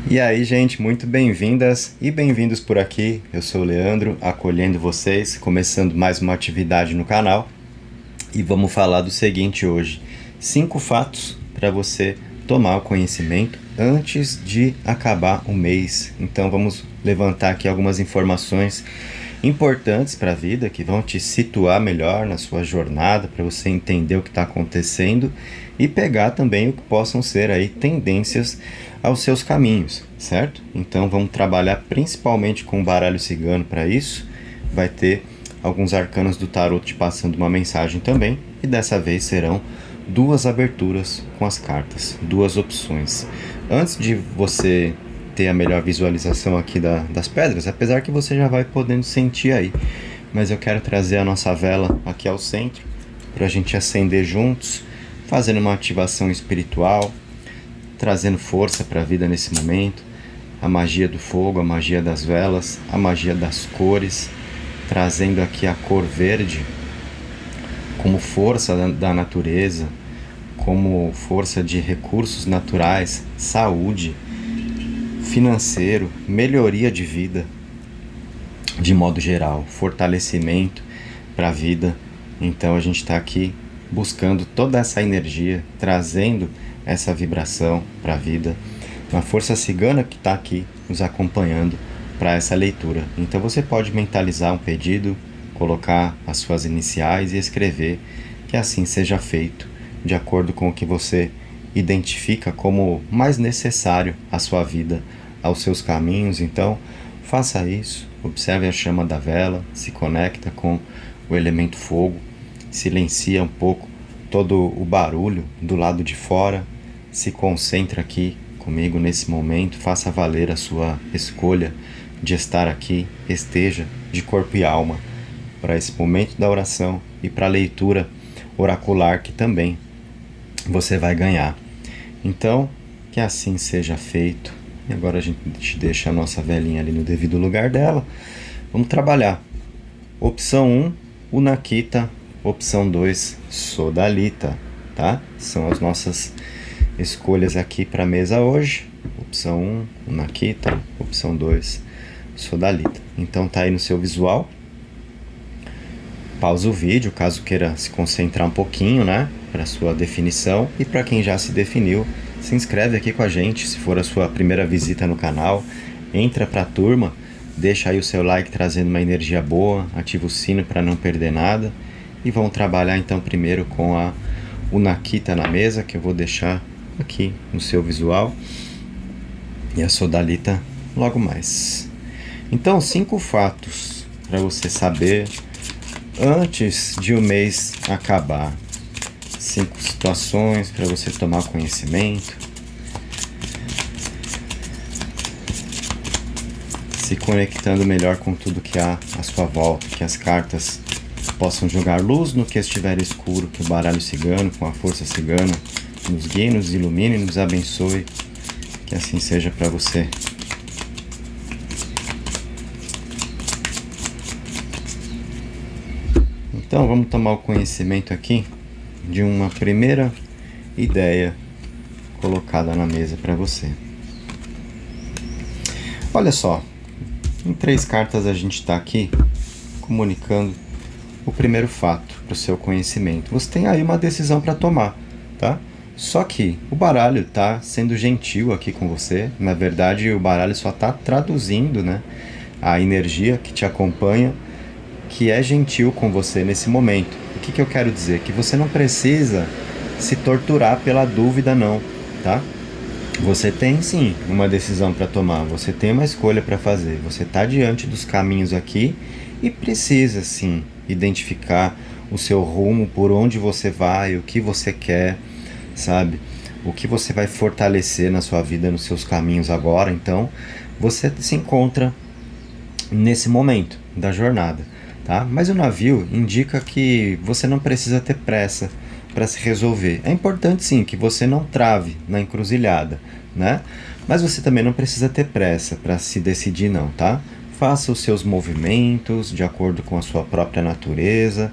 E aí, gente, muito bem-vindas e bem-vindos por aqui. Eu sou o Leandro, acolhendo vocês, começando mais uma atividade no canal. E vamos falar do seguinte hoje: 5 fatos para você tomar o conhecimento antes de acabar o mês. Então vamos levantar aqui algumas informações importantes para a vida que vão te situar melhor na sua jornada, para você entender o que está acontecendo e pegar também o que possam ser aí tendências aos seus caminhos, certo? Então vamos trabalhar principalmente com o baralho cigano para isso. Vai ter alguns arcanos do tarot te passando uma mensagem também, e dessa vez serão duas aberturas com as cartas, duas opções. Antes de você ter a melhor visualização aqui das pedras, apesar que você já vai podendo sentir aí, mas eu quero trazer a nossa vela aqui ao centro para a gente acender juntos, fazendo uma ativação espiritual, trazendo força para a vida nesse momento, a magia do fogo, a magia das velas, a magia das cores, trazendo aqui a cor verde como força da natureza, como força de recursos naturais, saúde, financeiro, melhoria de vida, de modo geral, fortalecimento para a vida. Então a gente está aqui buscando toda essa energia, trazendo essa vibração para a vida, uma força cigana que está aqui nos acompanhando para essa leitura. Então você pode mentalizar um pedido, colocar as suas iniciais e escrever que assim seja feito, de acordo com o que você identifica como mais necessário à sua vida, aos seus caminhos. Então faça isso, observe a chama da vela, se conecta com o elemento fogo, silencia um pouco todo o barulho do lado de fora, se concentra aqui comigo nesse momento, faça valer a sua escolha de estar aqui, esteja de corpo e alma para esse momento da oração e para a leitura oracular que também você vai ganhar. Então, que assim seja feito. E agora a gente deixa a nossa velinha ali no devido lugar dela. Vamos trabalhar. Opção 1, Unakita. Opção 2, Sodalita. Tá? São as nossas escolhas aqui para a mesa hoje. Opção 1, Unakita. Opção 2, Sodalita. Então tá aí no seu visual. Pausa o vídeo caso queira se concentrar um pouquinho, né, para sua definição. E para quem já se definiu, se inscreve aqui com a gente. Se for a sua primeira visita no canal, entra para a turma, deixa aí o seu like trazendo uma energia boa, ativa o sino para não perder nada. E vamos trabalhar então primeiro com a Unakita na mesa, que eu vou deixar aqui no seu visual, e a Sodalita logo mais. Então, 5 fatos para você saber antes de o mês acabar. 5 situações para você tomar conhecimento, se conectando melhor com tudo que há à sua volta, que as cartas possam jogar luz no que estiver escuro, que o baralho cigano, com a força cigana, nos guie, nos ilumine e nos abençoe. Que assim seja para você. Então vamos tomar o conhecimento aqui de uma primeira ideia colocada na mesa para você. Olha só, em 3 cartas a gente está aqui comunicando o primeiro fato para o seu conhecimento. Você tem aí uma decisão para tomar, tá? Só que o baralho está sendo gentil aqui com você. Na verdade, o baralho só está traduzindo, né, a energia que te acompanha, que é gentil com você nesse momento. O que eu quero dizer? Que você não precisa se torturar pela dúvida não, tá? Você tem sim uma decisão para tomar, você tem uma escolha para fazer, você está diante dos caminhos aqui e precisa sim identificar o seu rumo, por onde você vai, o que você quer, sabe? O que você vai fortalecer na sua vida, nos seus caminhos agora. Então, você se encontra nesse momento da jornada, tá? Mas o navio indica que você não precisa ter pressa para se resolver. É importante sim que você não trave na encruzilhada, né? Mas você também não precisa ter pressa para se decidir não, tá? Faça os seus movimentos de acordo com a sua própria natureza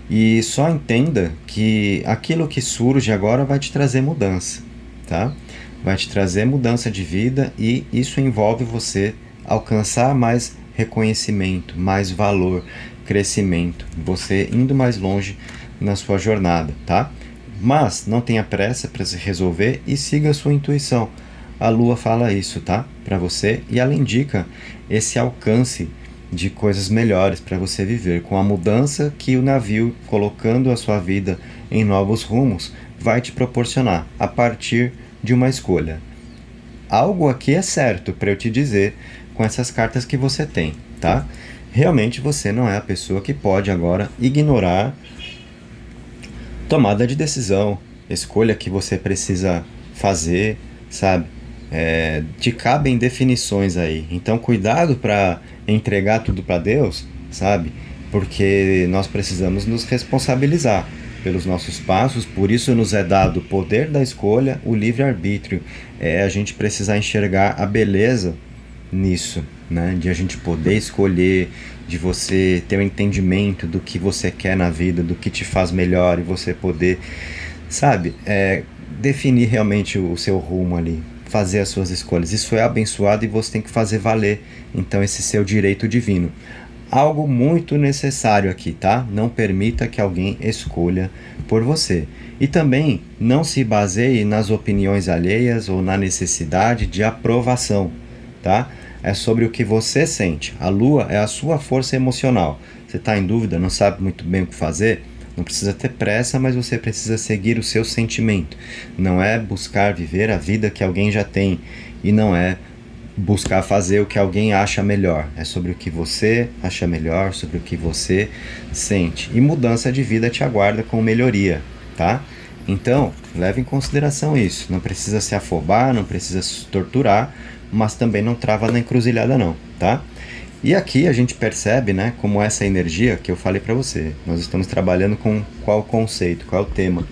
e só entenda que aquilo que surge agora vai te trazer mudança, tá? vai te trazer mudança de vida e isso envolve você alcançar mais reconhecimento, mais valor, crescimento, você indo mais longe na sua jornada, tá? Mas não tenha pressa para se resolver e siga a sua intuição. A Lua fala isso, tá? Para você, e ela indica esse alcance de coisas melhores para você viver, com a mudança que o navio, colocando a sua vida em novos rumos, vai te proporcionar a partir de uma escolha. Algo aqui é certo para eu te dizer com essas cartas que você tem, tá? Realmente você não é a pessoa que pode agora ignorar tomada de decisão, escolha que você precisa fazer, sabe? Te cabem definições aí. Então, cuidado para entregar tudo para Deus, sabe? Porque nós precisamos nos responsabilizar pelos nossos passos, por isso nos é dado o poder da escolha, o livre-arbítrio. A gente precisar enxergar a beleza nisso, né? De a gente poder escolher, de você ter um entendimento do que você quer na vida, do que te faz melhor e você poder, sabe, definir realmente o seu rumo ali, fazer as suas escolhas. Isso é abençoado e você tem que fazer valer, então, esse seu direito divino. Algo muito necessário aqui, tá? Não permita que alguém escolha por você. E também não se baseie nas opiniões alheias ou na necessidade de aprovação, tá? É sobre o que você sente. A Lua é a sua força emocional. Você está em dúvida, não sabe muito bem o que fazer? Não precisa ter pressa, mas você precisa seguir o seu sentimento. Não é buscar viver a vida que alguém já tem. E não é buscar fazer o que alguém acha melhor. É sobre o que você acha melhor, sobre o que você sente. E mudança de vida te aguarda com melhoria, tá? Então, leve em consideração isso. Não precisa se afobar, não precisa se torturar, mas também não trava na encruzilhada não, tá? E aqui a gente percebe, né, como essa energia que eu falei para você. Nós estamos trabalhando com qual conceito, qual é o tema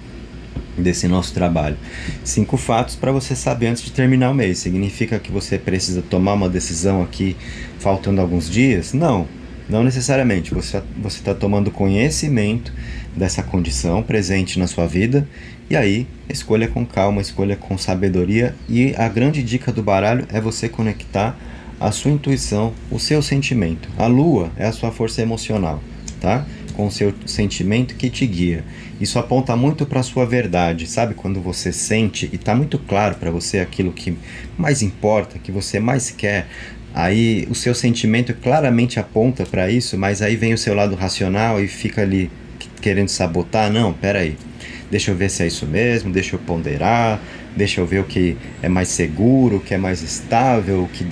desse nosso trabalho. 5 fatos para você saber antes de terminar o mês. Significa que você precisa tomar uma decisão aqui faltando alguns dias? Não, não necessariamente. Você está tomando conhecimento dessa condição presente na sua vida e aí escolha com calma, escolha com sabedoria. E a grande dica do baralho é você conectar a sua intuição, o seu sentimento. A Lua é a sua força emocional, tá? Com o seu sentimento que te guia. Isso aponta muito para a sua verdade, sabe? Quando você sente e está muito claro para você aquilo que mais importa, que você mais quer, aí o seu sentimento claramente aponta para isso, mas aí vem o seu lado racional e fica ali querendo sabotar. Não, peraí, deixa eu ver se é isso mesmo, deixa eu ponderar, deixa eu ver o que é mais seguro, o que é mais estável, o que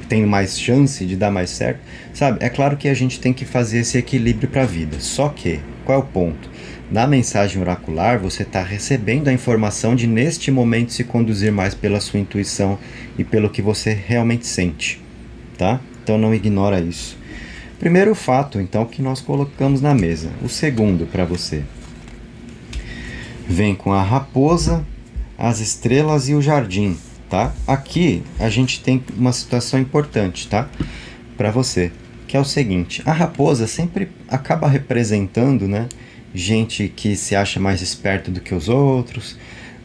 tem mais chance de dar mais certo, sabe? É claro que a gente tem que fazer esse equilíbrio para a vida, só que, qual é o ponto? Na mensagem oracular, você está recebendo a informação de, neste momento, se conduzir mais pela sua intuição e pelo que você realmente sente, tá? Então não ignora isso. Primeiro fato, então, que nós colocamos na mesa. O segundo para você. Vem com a raposa, as estrelas e o jardim, tá? Aqui a gente tem uma situação importante, tá? Para você, que é o seguinte: a raposa sempre acaba representando, né, gente que se acha mais esperto do que os outros,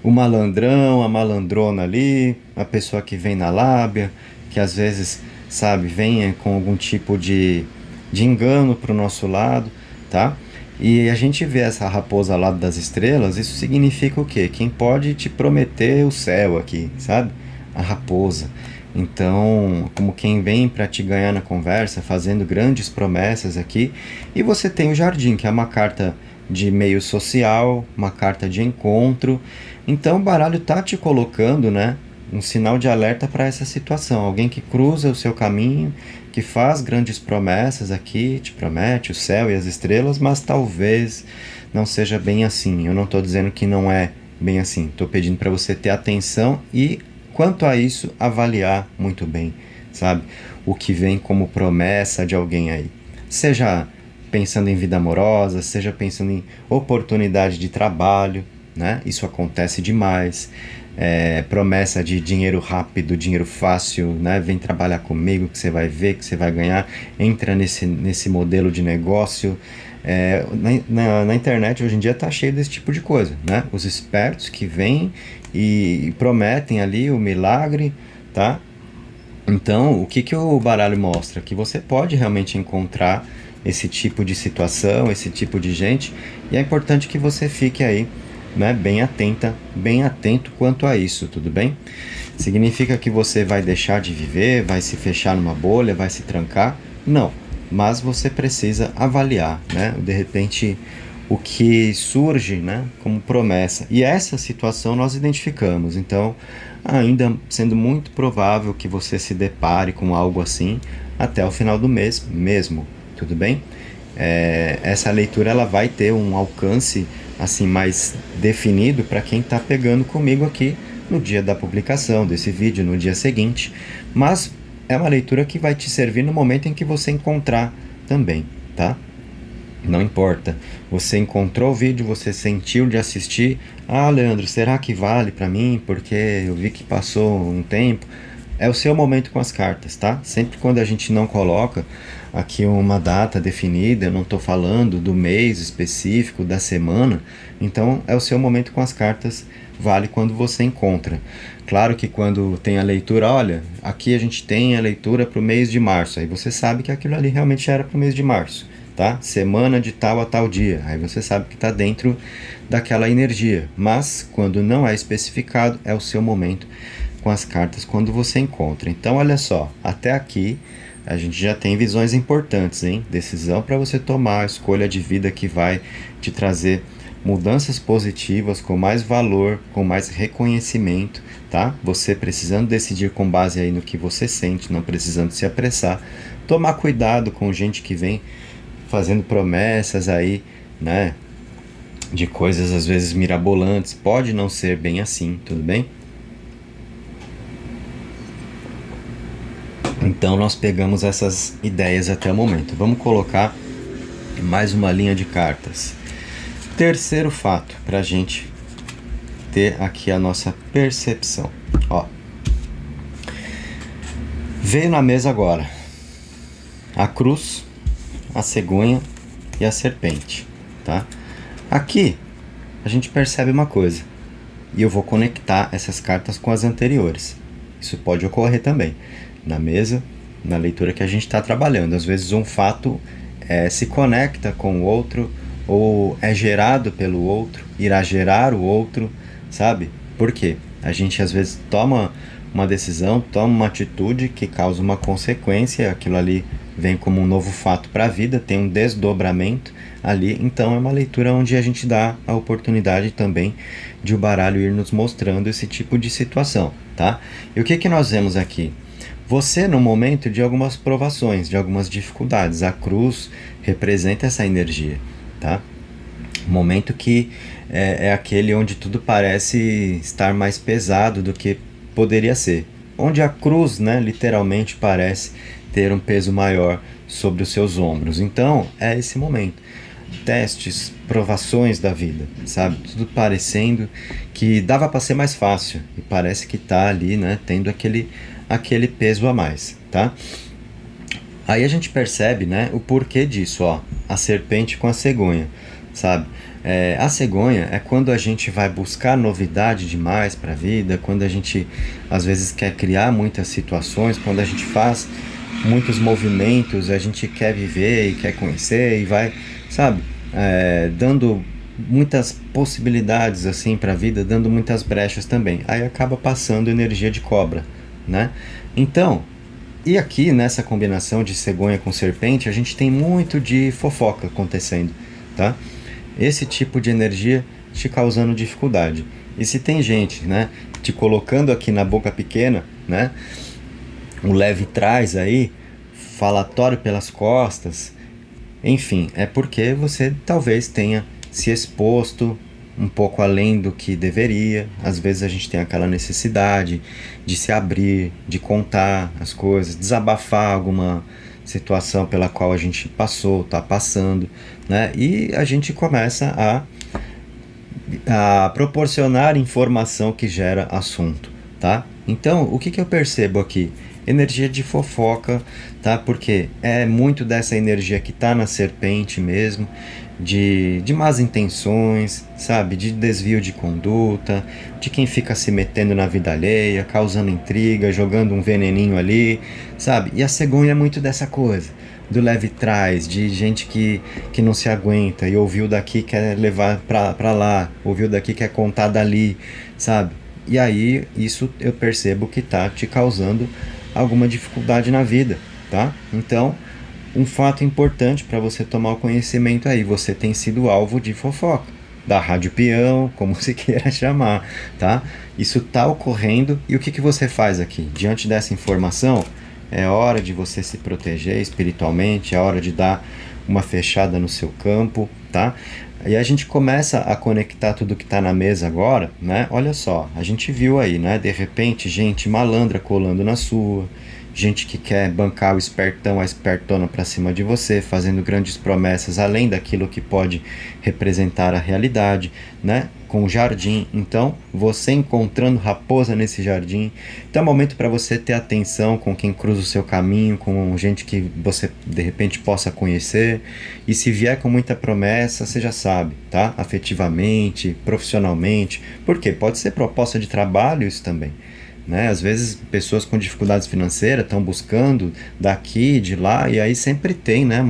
o malandrão, a malandrona ali, a pessoa que vem na lábia, que às vezes, sabe, vem com algum tipo de engano para o nosso lado, tá? E a gente vê essa raposa ao lado das estrelas, isso significa o quê? Quem pode te prometer o céu aqui, sabe? A raposa. Então, como quem vem para te ganhar na conversa, fazendo grandes promessas aqui. E você tem o jardim, que é uma carta de meio social, uma carta de encontro. Então o baralho tá te colocando, né, um sinal de alerta para essa situação. Alguém que cruza o seu caminho, que faz grandes promessas aqui, te promete o céu e as estrelas, mas talvez não seja bem assim. Eu não estou dizendo que não é bem assim. Estou pedindo para você ter atenção e, quanto a isso, avaliar muito bem, sabe? O que vem como promessa de alguém aí. Seja pensando em vida amorosa, seja pensando em oportunidade de trabalho, né? Isso acontece demais. Promessa de dinheiro rápido, dinheiro fácil, né? Vem trabalhar comigo que você vai ver, que você vai ganhar. Entra nesse modelo de negócio. Na internet hoje em dia tá cheio desse tipo de coisa, né? Os espertos que vêm e prometem ali o milagre, tá? Então, o que que o baralho mostra? Que você pode realmente encontrar esse tipo de situação, esse tipo de gente, e é importante que você fique aí, né, bem atento quanto a isso, tudo bem? Significa que você vai deixar de viver, vai se fechar numa bolha, vai se trancar? Não, mas você precisa avaliar, né? De repente, o que surge, né, como promessa. E essa situação nós identificamos. Então, ainda sendo muito provável que você se depare com algo assim até o final do mês mesmo, tudo bem? Essa leitura ela vai ter um alcance assim mais definido para quem está pegando comigo aqui no dia da publicação desse vídeo, no dia seguinte, mas é uma leitura que vai te servir no momento em que você encontrar também, tá? Não importa, você encontrou o vídeo, você sentiu de assistir, ah, Leandro, será que vale para mim? Porque eu vi que passou um tempo. É o seu momento com as cartas, tá? Sempre quando a gente não coloca aqui uma data definida, eu não estou falando do mês específico, da semana, então é o seu momento com as cartas, vale quando você encontra. Claro que quando tem a leitura, olha, aqui a gente tem a leitura para o mês de março, aí você sabe que aquilo ali realmente era para o mês de março, tá? Semana de tal a tal dia, aí você sabe que está dentro daquela energia, mas quando não é especificado, é o seu momento com as cartas quando você encontra. Então olha só, até aqui a gente já tem visões importantes, hein? Decisão para você tomar, escolha de vida que vai te trazer mudanças positivas, com mais valor, com mais reconhecimento, tá? Você precisando decidir com base aí no que você sente, não precisando se apressar. Tomar cuidado com gente que vem fazendo promessas aí, né? De coisas às vezes mirabolantes. Pode não ser bem assim, tudo bem? Então nós pegamos essas ideias até o momento. Vamos colocar mais uma linha de cartas. Terceiro fato, para a gente ter aqui a nossa percepção. Ó, veio na mesa agora a cruz, a cegonha e a serpente, tá? Aqui a gente percebe uma coisa, e eu vou conectar essas cartas com as anteriores. Isso pode ocorrer também na mesa, na leitura que a gente está trabalhando. Às vezes um fato se conecta com o outro, ou é gerado pelo outro, irá gerar o outro, sabe? Por quê? A gente às vezes toma uma decisão, toma uma atitude que causa uma consequência, aquilo ali vem como um novo fato para a vida, tem um desdobramento ali, então é uma leitura onde a gente dá a oportunidade também de o baralho ir nos mostrando esse tipo de situação, tá? E o que que nós vemos aqui? Você no momento de algumas provações, de algumas dificuldades, a cruz representa essa energia, tá? Momento que é aquele onde tudo parece estar mais pesado do que poderia ser. Onde a cruz, né, literalmente parece ter um peso maior sobre os seus ombros. Então, é esse momento. Testes, provações da vida, sabe? Tudo parecendo que dava para ser mais fácil. E parece que tá ali, né, tendo aquele peso a mais, tá? Aí a gente percebe, né, o porquê disso, ó. A serpente com a cegonha, sabe? A cegonha é quando a gente vai buscar novidade demais para a vida, quando a gente às vezes quer criar muitas situações, quando a gente faz muitos movimentos, a gente quer viver e quer conhecer e vai, sabe, dando muitas possibilidades assim para a vida, dando muitas brechas também. Aí acaba passando energia de cobra, né? Então, e aqui nessa combinação de cegonha com serpente, a gente tem muito de fofoca acontecendo, tá? Esse tipo de energia te causando dificuldade. E se tem gente, né, te colocando aqui na boca pequena, né, um leve trás aí, falatório pelas costas, enfim, é porque você talvez tenha se exposto um pouco além do que deveria. Às vezes a gente tem aquela necessidade de se abrir, de contar as coisas, desabafar alguma situação pela qual a gente passou, está passando, né? E a gente começa a proporcionar informação que gera assunto, tá? Então, o que eu percebo aqui? Energia de fofoca, tá? Porque é muito dessa energia que tá na serpente mesmo, de más intenções, sabe? De desvio de conduta, de quem fica se metendo na vida alheia, causando intriga, jogando um veneninho ali, sabe? E a cegonha é muito dessa coisa, do leve trás, de gente que não se aguenta e ouviu daqui quer levar pra lá, ouviu daqui quer contar dali, sabe? E aí isso eu percebo que tá te causando alguma dificuldade na vida, tá? Então, um fato importante para você tomar o conhecimento aí, você tem sido alvo de fofoca, da rádio peão, como se queira chamar, tá? Isso tá ocorrendo e o que você faz aqui? Diante dessa informação, é hora de você se proteger espiritualmente, é hora de dar uma fechada no seu campo, tá? E a gente começa a conectar tudo que está na mesa agora, né? Olha só, a gente viu aí, né? De repente, gente malandra colando na sua, gente que quer bancar o espertão, a espertona para cima de você, fazendo grandes promessas além daquilo que pode representar a realidade, né? Com o jardim, então você encontrando raposa nesse jardim, então é momento para você ter atenção com quem cruza o seu caminho, com gente que você de repente possa conhecer, e se vier com muita promessa, você já sabe, tá? Afetivamente, profissionalmente, porque pode ser proposta de trabalho isso também. Né? Às vezes pessoas com dificuldades financeiras estão buscando daqui, de lá, e aí sempre tem, né,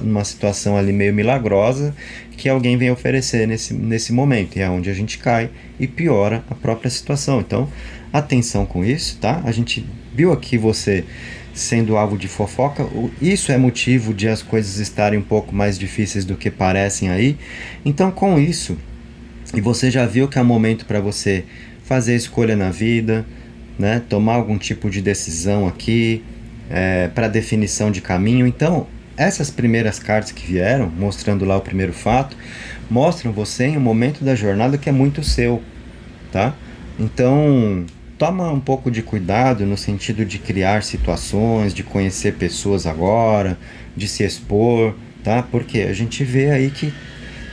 uma situação ali meio milagrosa que alguém vem oferecer nesse momento, e é onde a gente cai e piora a própria situação. Então, atenção com isso, tá? A gente viu aqui você sendo alvo de fofoca, isso é motivo de as coisas estarem um pouco mais difíceis do que parecem aí. Então, com isso, e você já viu que é um momento para você fazer escolha na vida, né? Tomar algum tipo de decisão aqui, para definição de caminho. Então, essas primeiras cartas que vieram, mostrando lá o primeiro fato, mostram você em um momento da jornada que é muito seu, tá? Então, toma um pouco de cuidado no sentido de criar situações, de conhecer pessoas agora, de se expor, tá? Porque a gente vê aí que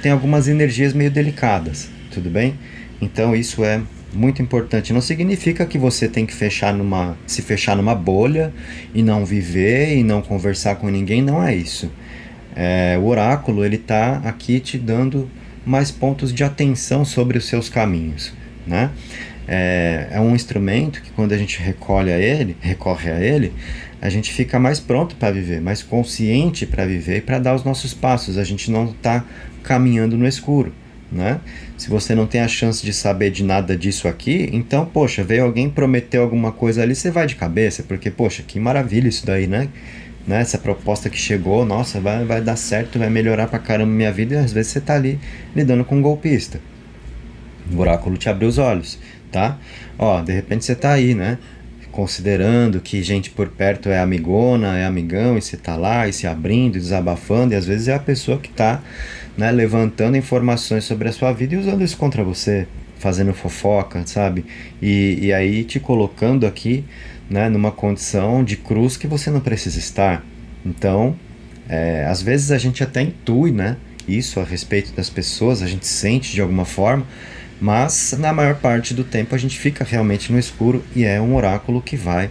tem algumas energias meio delicadas, tudo bem? Então, isso é muito importante. Não significa que você tem que se fechar numa bolha e não viver e não conversar com ninguém, não é isso. O oráculo, ele está aqui te dando mais pontos de atenção sobre os seus caminhos, né? É um instrumento que quando a gente recorre a ele, a gente fica mais pronto para viver, mais consciente para viver e para dar os nossos passos. A gente não está caminhando no escuro, né? Se você não tem a chance de saber de nada disso aqui, então, poxa, veio alguém prometeu alguma coisa ali, você vai de cabeça, porque, poxa, que maravilha isso daí, né? Essa proposta que chegou, nossa, vai dar certo, vai melhorar pra caramba minha vida, e às vezes você tá ali lidando com um golpista. O oráculo te abriu os olhos, tá? Ó, de repente você tá aí, né? Considerando que gente por perto é amigona, é amigão, e você tá lá, e se abrindo, e desabafando, e às vezes é a pessoa que tá, né, levantando informações sobre a sua vida e usando isso contra você, fazendo fofoca, sabe? E aí te colocando aqui, né, numa condição de cruz que você não precisa estar. Então, às vezes a gente até intui, né, isso a respeito das pessoas, a gente sente de alguma forma, mas na maior parte do tempo a gente fica realmente no escuro e é um oráculo que vai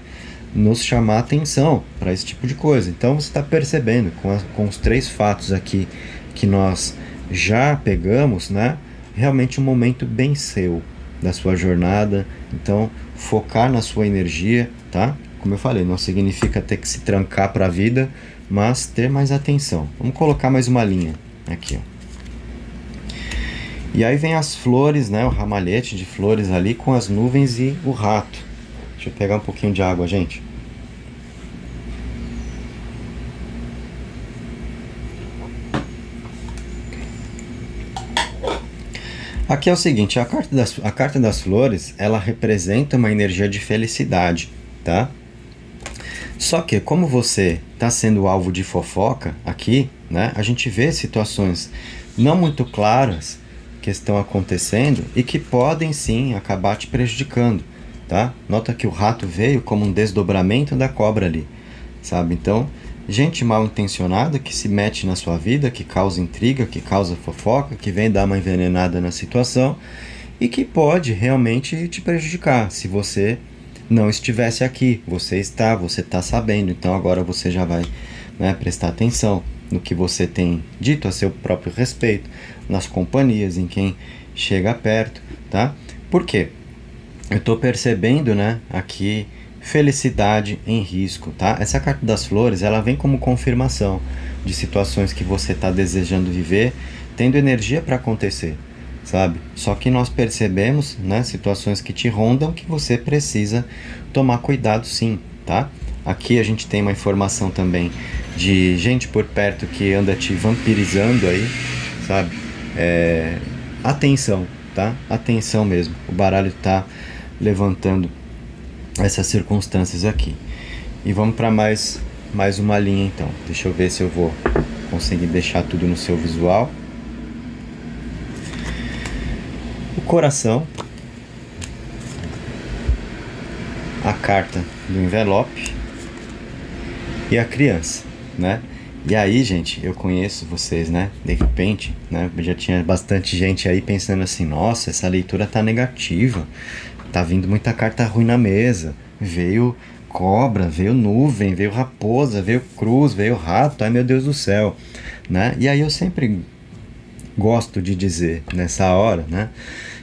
nos chamar a atenção para esse tipo de coisa. Então você está percebendo com os 3 fatos aqui que nós já pegamos, né? Realmente um momento bem seu da sua jornada. Então, focar na sua energia, tá? Como eu falei, não significa ter que se trancar para a vida, mas ter mais atenção. Vamos colocar mais uma linha aqui, ó. E aí vem as flores, né? O ramalhete de flores ali com as nuvens e o rato. Deixa eu pegar um pouquinho de água, gente. Aqui é o seguinte, a carta das flores, ela representa uma energia de felicidade, tá? Só que, como você está sendo alvo de fofoca aqui, né? A gente vê situações não muito claras que estão acontecendo e que podem sim acabar te prejudicando, tá? Nota que o rato veio como um desdobramento da cobra ali, sabe? Então, gente mal intencionada que se mete na sua vida, que causa intriga, que causa fofoca, que vem dar uma envenenada na situação e que pode realmente te prejudicar se você não estivesse aqui. Você está sabendo, então agora você já vai, né, prestar atenção, no que você tem dito a seu próprio respeito, nas companhias, em quem chega perto, tá? Por quê? Eu estou percebendo, né, aqui, felicidade em risco, tá? Essa carta das flores, ela vem como confirmação de situações que você está desejando viver, tendo energia para acontecer, sabe? Só que nós percebemos, né, situações que te rondam que você precisa tomar cuidado sim, tá? Aqui a gente tem uma informação também de gente por perto que anda te vampirizando aí, sabe? Atenção, tá? Atenção mesmo. O baralho tá levantando essas circunstâncias aqui. E vamos para mais uma linha então. Deixa eu ver se eu vou conseguir deixar tudo no seu visual. O coração, a carta do envelope e a criança, né? E aí, gente, eu conheço vocês, né? De repente, né? Já tinha bastante gente aí pensando assim, nossa, essa leitura tá negativa, tá vindo muita carta ruim na mesa, veio cobra, veio nuvem, veio raposa, veio cruz, veio rato, ai meu Deus do céu, né? E aí eu sempre gosto de dizer nessa hora, né?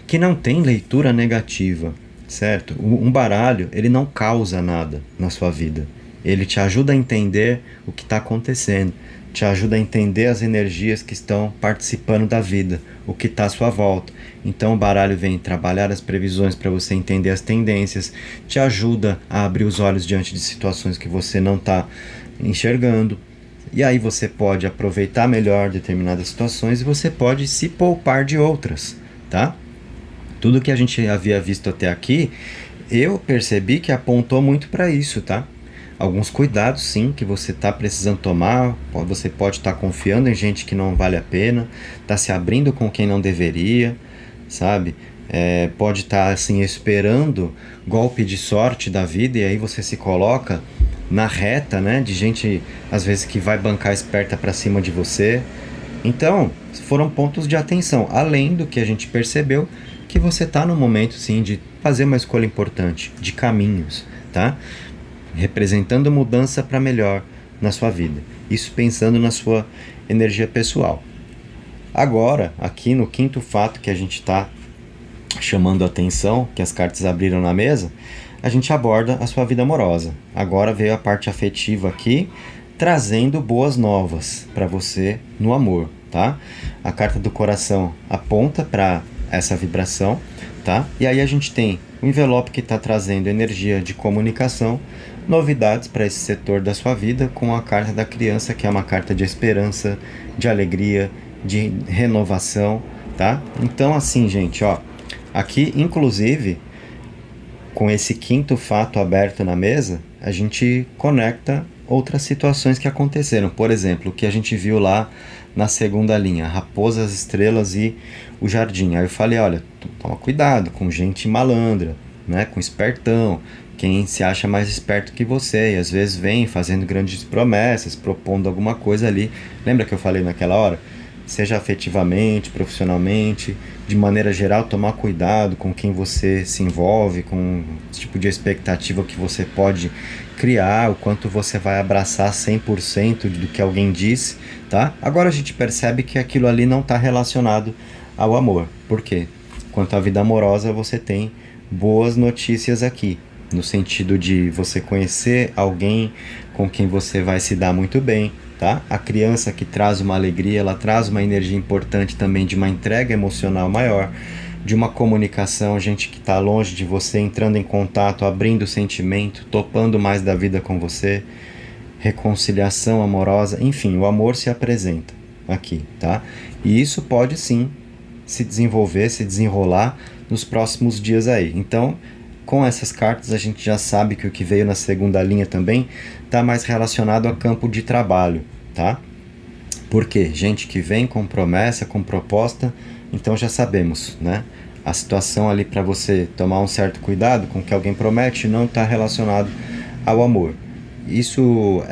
Que não tem leitura negativa, certo? Um baralho, ele não causa nada na sua vida. Ele te ajuda a entender o que está acontecendo, te ajuda a entender as energias que estão participando da vida, o que está à sua volta. Então o baralho vem trabalhar as previsões para você entender as tendências, te ajuda a abrir os olhos diante de situações que você não está enxergando. E aí você pode aproveitar melhor determinadas situações e você pode se poupar de outras, tá? Tudo que a gente havia visto até aqui, eu percebi que apontou muito para isso, tá? Alguns cuidados, sim, que você está precisando tomar. Você pode estar confiando em gente que não vale a pena, está se abrindo com quem não deveria, sabe? Pode estar, assim, esperando golpe de sorte da vida e aí você se coloca na reta, né? De gente, às vezes, que vai bancar esperta para cima de você. Então, foram pontos de atenção, além do que a gente percebeu, que você está no momento, sim, de fazer uma escolha importante, de caminhos, tá? Representando mudança para melhor na sua vida. Isso pensando na sua energia pessoal. Agora, aqui no quinto fato que a gente está chamando a atenção, que as cartas abriram na mesa, a gente aborda a sua vida amorosa. Agora veio a parte afetiva aqui, trazendo boas novas para você no amor, tá? A carta do coração aponta para essa vibração, tá? E aí a gente tem o envelope que está trazendo energia de comunicação, novidades para esse setor da sua vida, com a carta da criança, que é uma carta de esperança, de alegria, de renovação, tá? Então assim, gente, ó, aqui inclusive com esse quinto fato aberto na mesa, a gente conecta outras situações que aconteceram. Por exemplo, o que a gente viu lá na segunda linha, raposa, as estrelas e o jardim. Aí eu falei, olha, toma cuidado com gente malandra, né? Com espertão, quem se acha mais esperto que você, e às vezes vem fazendo grandes promessas, propondo alguma coisa ali. Lembra que eu falei naquela hora? Seja afetivamente, profissionalmente, de maneira geral, tomar cuidado com quem você se envolve, com o tipo de expectativa que você pode criar, o quanto você vai abraçar 100% do que alguém disse, tá? Agora a gente percebe que aquilo ali não está relacionado ao amor. Por quê? Quanto à vida amorosa, você tem boas notícias aqui, no sentido de você conhecer alguém com quem você vai se dar muito bem, tá? A criança que traz uma alegria, ela traz uma energia importante também de uma entrega emocional maior, de uma comunicação, gente que está longe de você, entrando em contato, abrindo sentimento, topando mais da vida com você, reconciliação amorosa, enfim, o amor se apresenta aqui, tá? E isso pode sim se desenvolver, se desenrolar nos próximos dias aí. Então, com essas cartas a gente já sabe que o que veio na segunda linha também está mais relacionado a campo de trabalho, tá? Por quê? Gente que vem com promessa, com proposta, então já sabemos, né? A situação ali para você tomar um certo cuidado com o que alguém promete não está relacionado ao amor. Isso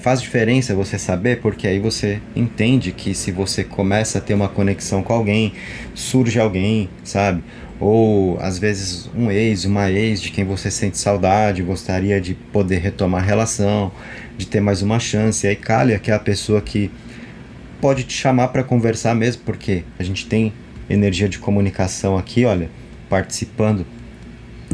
faz diferença você saber, porque aí você entende que se você começa a ter uma conexão com alguém, surge alguém, sabe? Ou às vezes um ex, uma ex de quem você sente saudade, gostaria de poder retomar a relação, de ter mais uma chance, e aí calha que é a pessoa que pode te chamar para conversar mesmo, porque a gente tem energia de comunicação aqui, olha, participando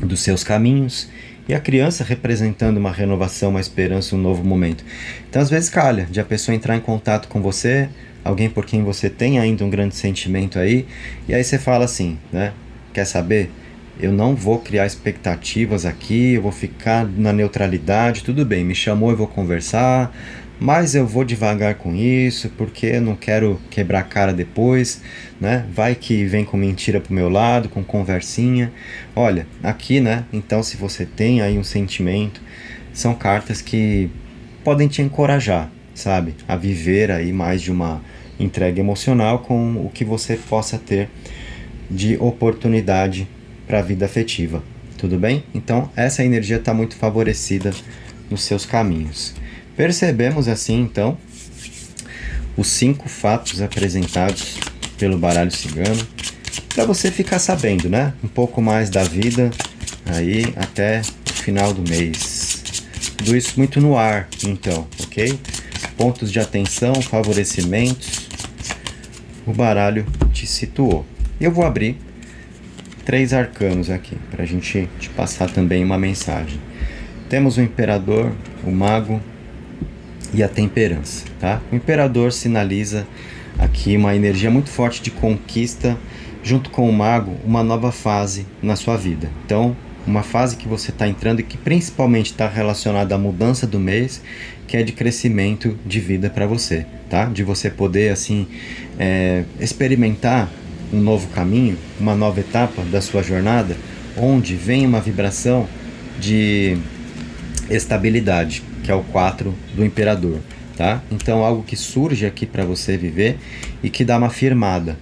dos seus caminhos, e a criança representando uma renovação, uma esperança, um novo momento. Então, às vezes calha de a pessoa entrar em contato com você, alguém por quem você tem ainda um grande sentimento aí, e aí você fala assim, né? Quer saber? Eu não vou criar expectativas aqui, eu vou ficar na neutralidade, tudo bem, me chamou, eu vou conversar, mas eu vou devagar com isso, porque eu não quero quebrar a cara depois, né? Vai que vem com mentira pro meu lado, com conversinha. Olha, aqui, né? Então, se você tem aí um sentimento, são cartas que podem te encorajar, sabe? A viver aí mais de uma entrega emocional com o que você possa ter de oportunidade para a vida afetiva, tudo bem? Então essa energia está muito favorecida nos seus caminhos. Percebemos assim então os 5 fatos apresentados pelo baralho cigano, para você ficar sabendo, né? Um pouco mais da vida aí até o final do mês. Tudo isso muito no ar, então, ok? Pontos de atenção, favorecimentos, o baralho te situou. Eu vou abrir 3 arcanos aqui, para a gente te passar também uma mensagem. Temos o Imperador, o Mago e a Temperança, tá? O Imperador sinaliza aqui uma energia muito forte de conquista, junto com o Mago, uma nova fase na sua vida. Então, uma fase que você está entrando e que principalmente está relacionada à mudança do mês, que é de crescimento de vida para você, tá? De você poder, assim, experimentar um novo caminho, uma nova etapa da sua jornada, onde vem uma vibração de estabilidade, que é o 4 do Imperador, tá? Então algo que surge aqui para você viver e que dá uma firmada,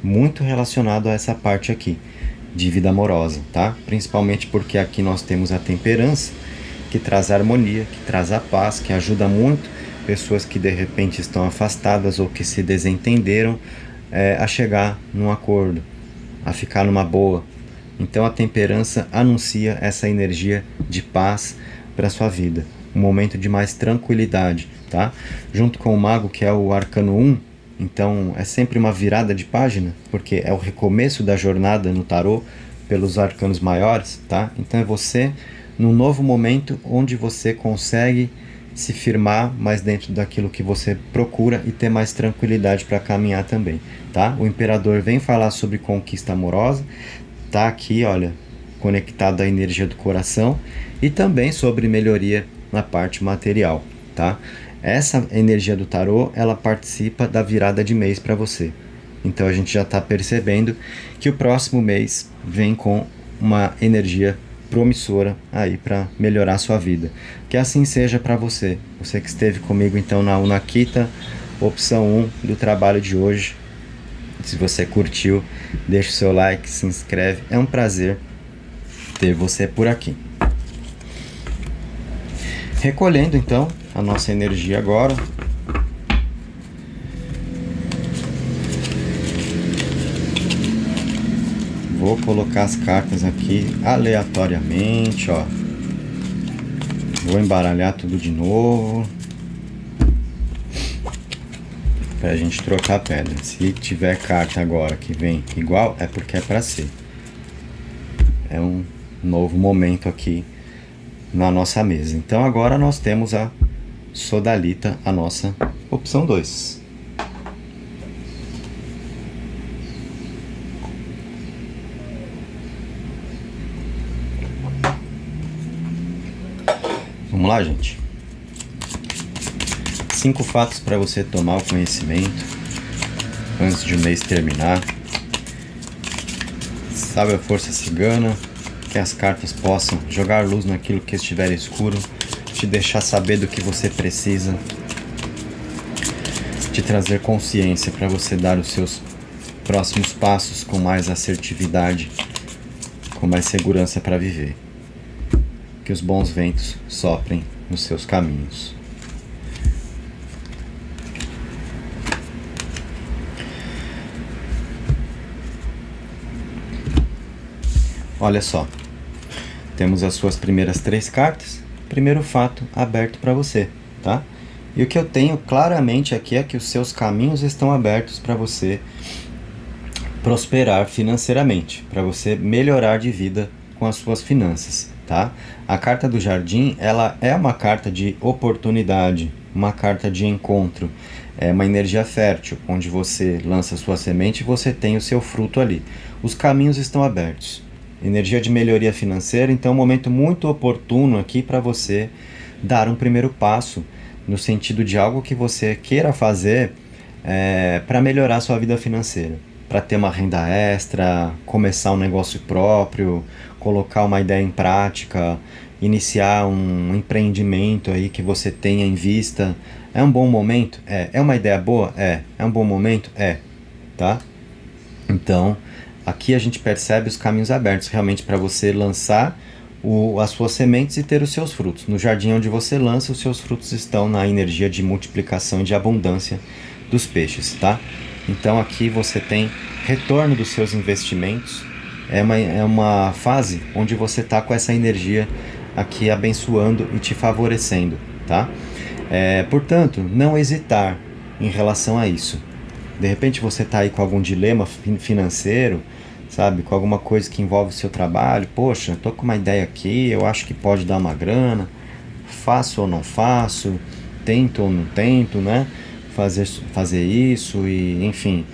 muito relacionado a essa parte aqui, de vida amorosa, tá? Principalmente porque aqui nós temos a Temperança, que traz a harmonia, que traz a paz, que ajuda muito pessoas que de repente estão afastadas ou que se desentenderam, a chegar num acordo, a ficar numa boa. Então a Temperança anuncia essa energia de paz para sua vida, um momento de mais tranquilidade, tá? Junto com o Mago, que é o arcano 1, então é sempre uma virada de página, porque é o recomeço da jornada no tarô pelos arcanos maiores, tá? Então é você num novo momento onde você consegue se firmar mais dentro daquilo que você procura e ter mais tranquilidade para caminhar também, tá? O Imperador vem falar sobre conquista amorosa, tá aqui, olha, conectado à energia do coração e também sobre melhoria na parte material, tá? Essa energia do tarô, ela participa da virada de mês para você. Então a gente já está percebendo que o próximo mês vem com uma energia promissora aí para melhorar a sua vida. Que assim seja para você. Você que esteve comigo então na Unakita, opção 1 do trabalho de hoje. Se você curtiu, deixa o seu like, se inscreve. É um prazer ter você por aqui. Recolhendo então a nossa energia agora. Vou colocar as cartas aqui aleatoriamente, ó. Vou embaralhar tudo de novo. Pra gente trocar a pedra. Se tiver carta agora que vem igual, é porque é pra ser. É um novo momento aqui na nossa mesa. Então agora nós temos a Sodalita, a nossa opção 2. Vamos lá, gente. 5 fatos para você tomar o conhecimento antes de o mês terminar. Sabe a força cigana, que as cartas possam jogar luz naquilo que estiver escuro, te deixar saber do que você precisa, te trazer consciência para você dar os seus próximos passos com mais assertividade, com mais segurança para viver. Que os bons ventos soprem nos seus caminhos. Olha só, temos as suas primeiras 3 cartas. Primeiro fato aberto para você, tá? E o que eu tenho claramente aqui é que os seus caminhos estão abertos para você prosperar financeiramente, para você melhorar de vida com as suas finanças, tá? A carta do jardim, ela é uma carta de oportunidade, uma carta de encontro, é uma energia fértil, onde você lança a sua semente e você tem o seu fruto ali. Os caminhos estão abertos. Energia de melhoria financeira, então é um momento muito oportuno aqui para você dar um primeiro passo no sentido de algo que você queira fazer para melhorar a sua vida financeira, para ter uma renda extra, começar um negócio próprio, colocar uma ideia em prática, iniciar um empreendimento aí que você tenha em vista. É um bom momento? É uma ideia boa? É um bom momento? Tá? Então, aqui a gente percebe os caminhos abertos realmente para você lançar as suas sementes e ter os seus frutos. No jardim onde você lança, os seus frutos estão na energia de multiplicação e de abundância dos peixes, tá? Então aqui você tem retorno dos seus investimentos. É uma fase onde você está com essa energia aqui abençoando e te favorecendo, tá? Portanto, não hesitar em relação a isso. De repente você está aí com algum dilema financeiro, sabe? Com alguma coisa que envolve o seu trabalho. Poxa, estou com uma ideia aqui, eu acho que pode dar uma grana. Faço ou não faço? Tento ou não tento, né? Fazer isso e, enfim,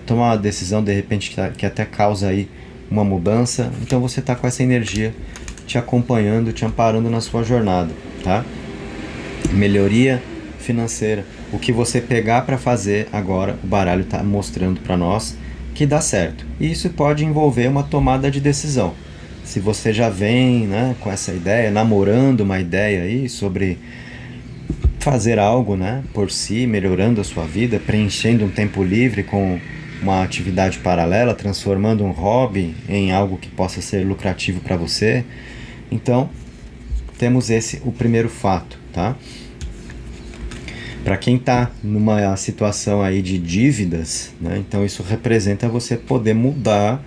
tomar uma decisão de repente que até causa aí uma mudança. Então você está com essa energia te acompanhando, te amparando na sua jornada, tá? Melhoria financeira. O que você pegar para fazer agora, o baralho está mostrando para nós que dá certo. E isso pode envolver uma tomada de decisão. Se você já vem, né, com essa ideia, namorando uma ideia aí sobre fazer algo, né, por si, melhorando a sua vida, preenchendo um tempo livre com uma atividade paralela, transformando um hobby em algo que possa ser lucrativo para você. Então, temos o primeiro fato, tá? Para quem está numa situação aí de dívidas, né, então isso representa você poder mudar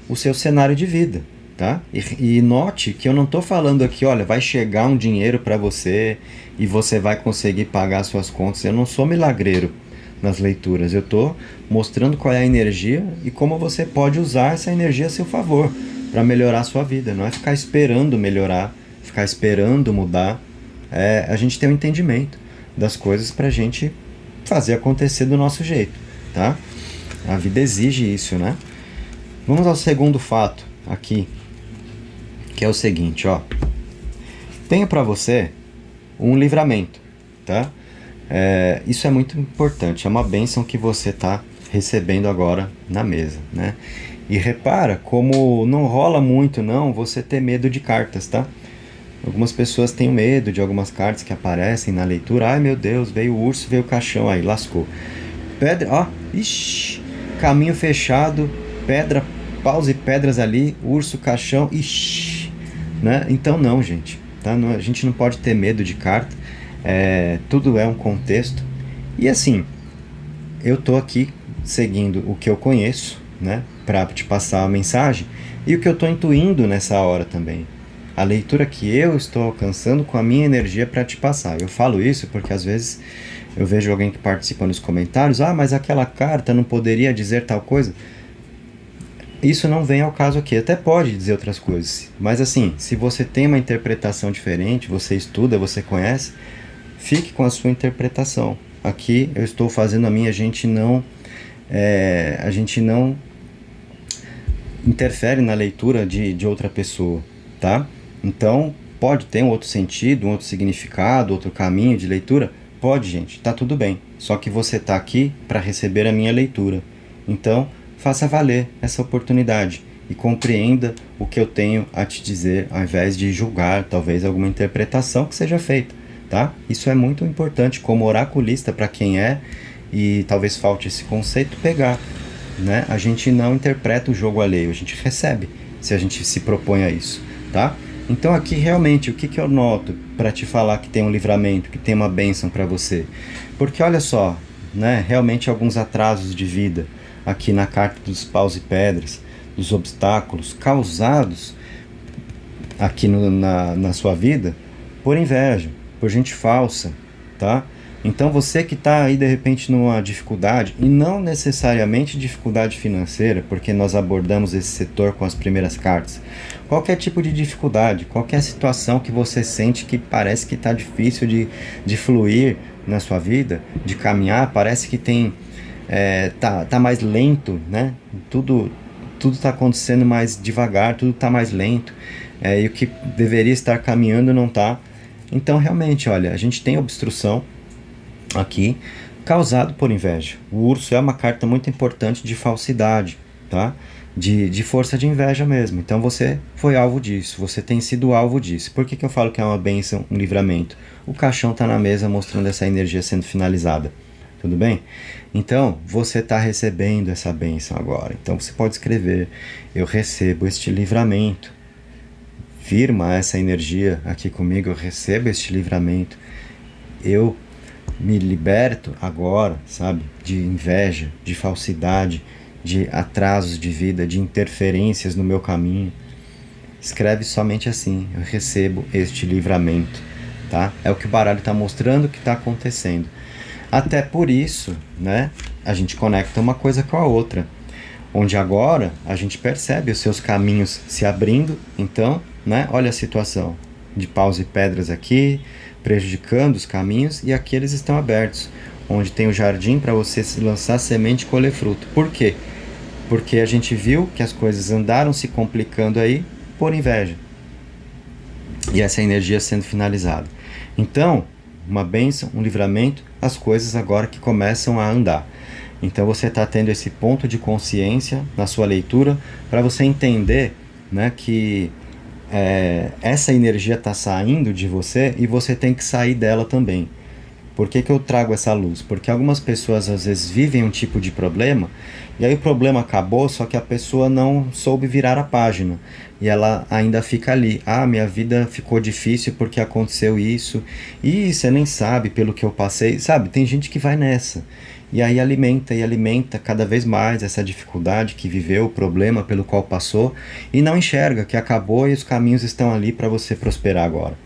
o seu cenário de vida, tá? E note que eu não estou falando aqui, olha, vai chegar um dinheiro para você e você vai conseguir pagar suas contas. Eu não sou milagreiro nas leituras, eu estou mostrando qual é a energia e como você pode usar essa energia a seu favor para melhorar a sua vida. Não é ficar esperando melhorar, ficar esperando mudar. A gente tem um entendimento das coisas pra gente fazer acontecer do nosso jeito, tá? A vida exige isso, né? Vamos ao segundo fato aqui, que é o seguinte, ó. Tenho pra você um livramento, tá? Isso é muito importante, é uma bênção que você tá recebendo agora na mesa, né? E repara como não rola muito não você ter medo de cartas, tá? Algumas pessoas têm medo de algumas cartas que aparecem na leitura. Ai meu Deus, veio o urso, veio o caixão, aí lascou. Pedra, ó, ixi, caminho fechado, pedra, paus e pedras ali, urso, caixão, ixi, né? Então não, gente, tá? A gente não pode ter medo de carta, tudo é um contexto. E assim, eu tô aqui seguindo o que eu conheço, né? Pra te passar a mensagem e o que eu tô intuindo nessa hora também. A leitura que eu estou alcançando com a minha energia para te passar. Eu falo isso porque às vezes eu vejo alguém que participa nos comentários, mas aquela carta não poderia dizer tal coisa. Isso não vem ao caso aqui, até pode dizer outras coisas. Mas assim, se você tem uma interpretação diferente, você estuda, você conhece, fique com a sua interpretação. Aqui eu estou fazendo a minha, a gente não interfere na leitura de outra pessoa, tá? Então, pode ter um outro sentido, um outro significado, outro caminho de leitura? Pode, gente, tá tudo bem. Só que você tá aqui para receber a minha leitura. Então, faça valer essa oportunidade e compreenda o que eu tenho a te dizer, ao invés de julgar, talvez, alguma interpretação que seja feita, tá? Isso é muito importante como oraculista para quem e talvez falte esse conceito, pegar, né? A gente não interpreta o jogo alheio, a gente recebe, se a gente se propõe a isso, tá? Então aqui realmente o que eu noto para te falar que tem um livramento, que tem uma bênção para você? Porque olha só, né, realmente alguns atrasos de vida aqui na carta dos paus e pedras, dos obstáculos causados aqui na sua vida por inveja, por gente falsa, tá? Então você que está aí de repente numa dificuldade, e não necessariamente dificuldade financeira, porque nós abordamos esse setor com as primeiras cartas. Qualquer tipo de dificuldade, qualquer situação que você sente que parece que está difícil de fluir na sua vida, de caminhar, parece que tá mais lento, né? Tudo está acontecendo mais devagar, tudo está mais lento, e o que deveria estar caminhando não está. Então realmente, olha, a gente tem obstrução aqui, causado por inveja. O urso é uma carta muito importante de falsidade, tá? De força de inveja mesmo. Então você foi alvo disso, você tem sido alvo disso. Por que eu falo que é uma bênção, um livramento? O caixão está na mesa mostrando essa energia sendo finalizada. Tudo bem? Então, você está recebendo essa bênção agora. Então você pode escrever: eu recebo este livramento. Firma essa energia aqui comigo: eu recebo este livramento. Eu me liberto agora, sabe, de inveja, de falsidade, de atrasos de vida, de interferências no meu caminho. Escreve somente assim: eu recebo este livramento, tá? É o que o baralho está mostrando que está acontecendo. Até por isso, né, a gente conecta uma coisa com a outra, onde agora a gente percebe os seus caminhos se abrindo. Então, né, olha a situação de paus e pedras aqui, prejudicando os caminhos, e aqui eles estão abertos, onde tem o jardim para você se lançar semente e colher fruto. Por quê? Porque a gente viu que as coisas andaram se complicando aí por inveja, e essa energia sendo finalizada. Então, uma bênção, um livramento, as coisas agora que começam a andar. Então você está tendo esse ponto de consciência na sua leitura, para você entender, né, que essa energia está saindo de você e você tem que sair dela também. Por que eu trago essa luz? Porque algumas pessoas às vezes vivem um tipo de problema, e aí o problema acabou, só que a pessoa não soube virar a página, e ela ainda fica ali: ah, minha vida ficou difícil porque aconteceu isso, e você nem sabe pelo que eu passei, sabe? Tem gente que vai nessa, e aí alimenta e alimenta cada vez mais essa dificuldade que viveu, o problema pelo qual passou, e não enxerga que acabou e os caminhos estão ali para você prosperar agora.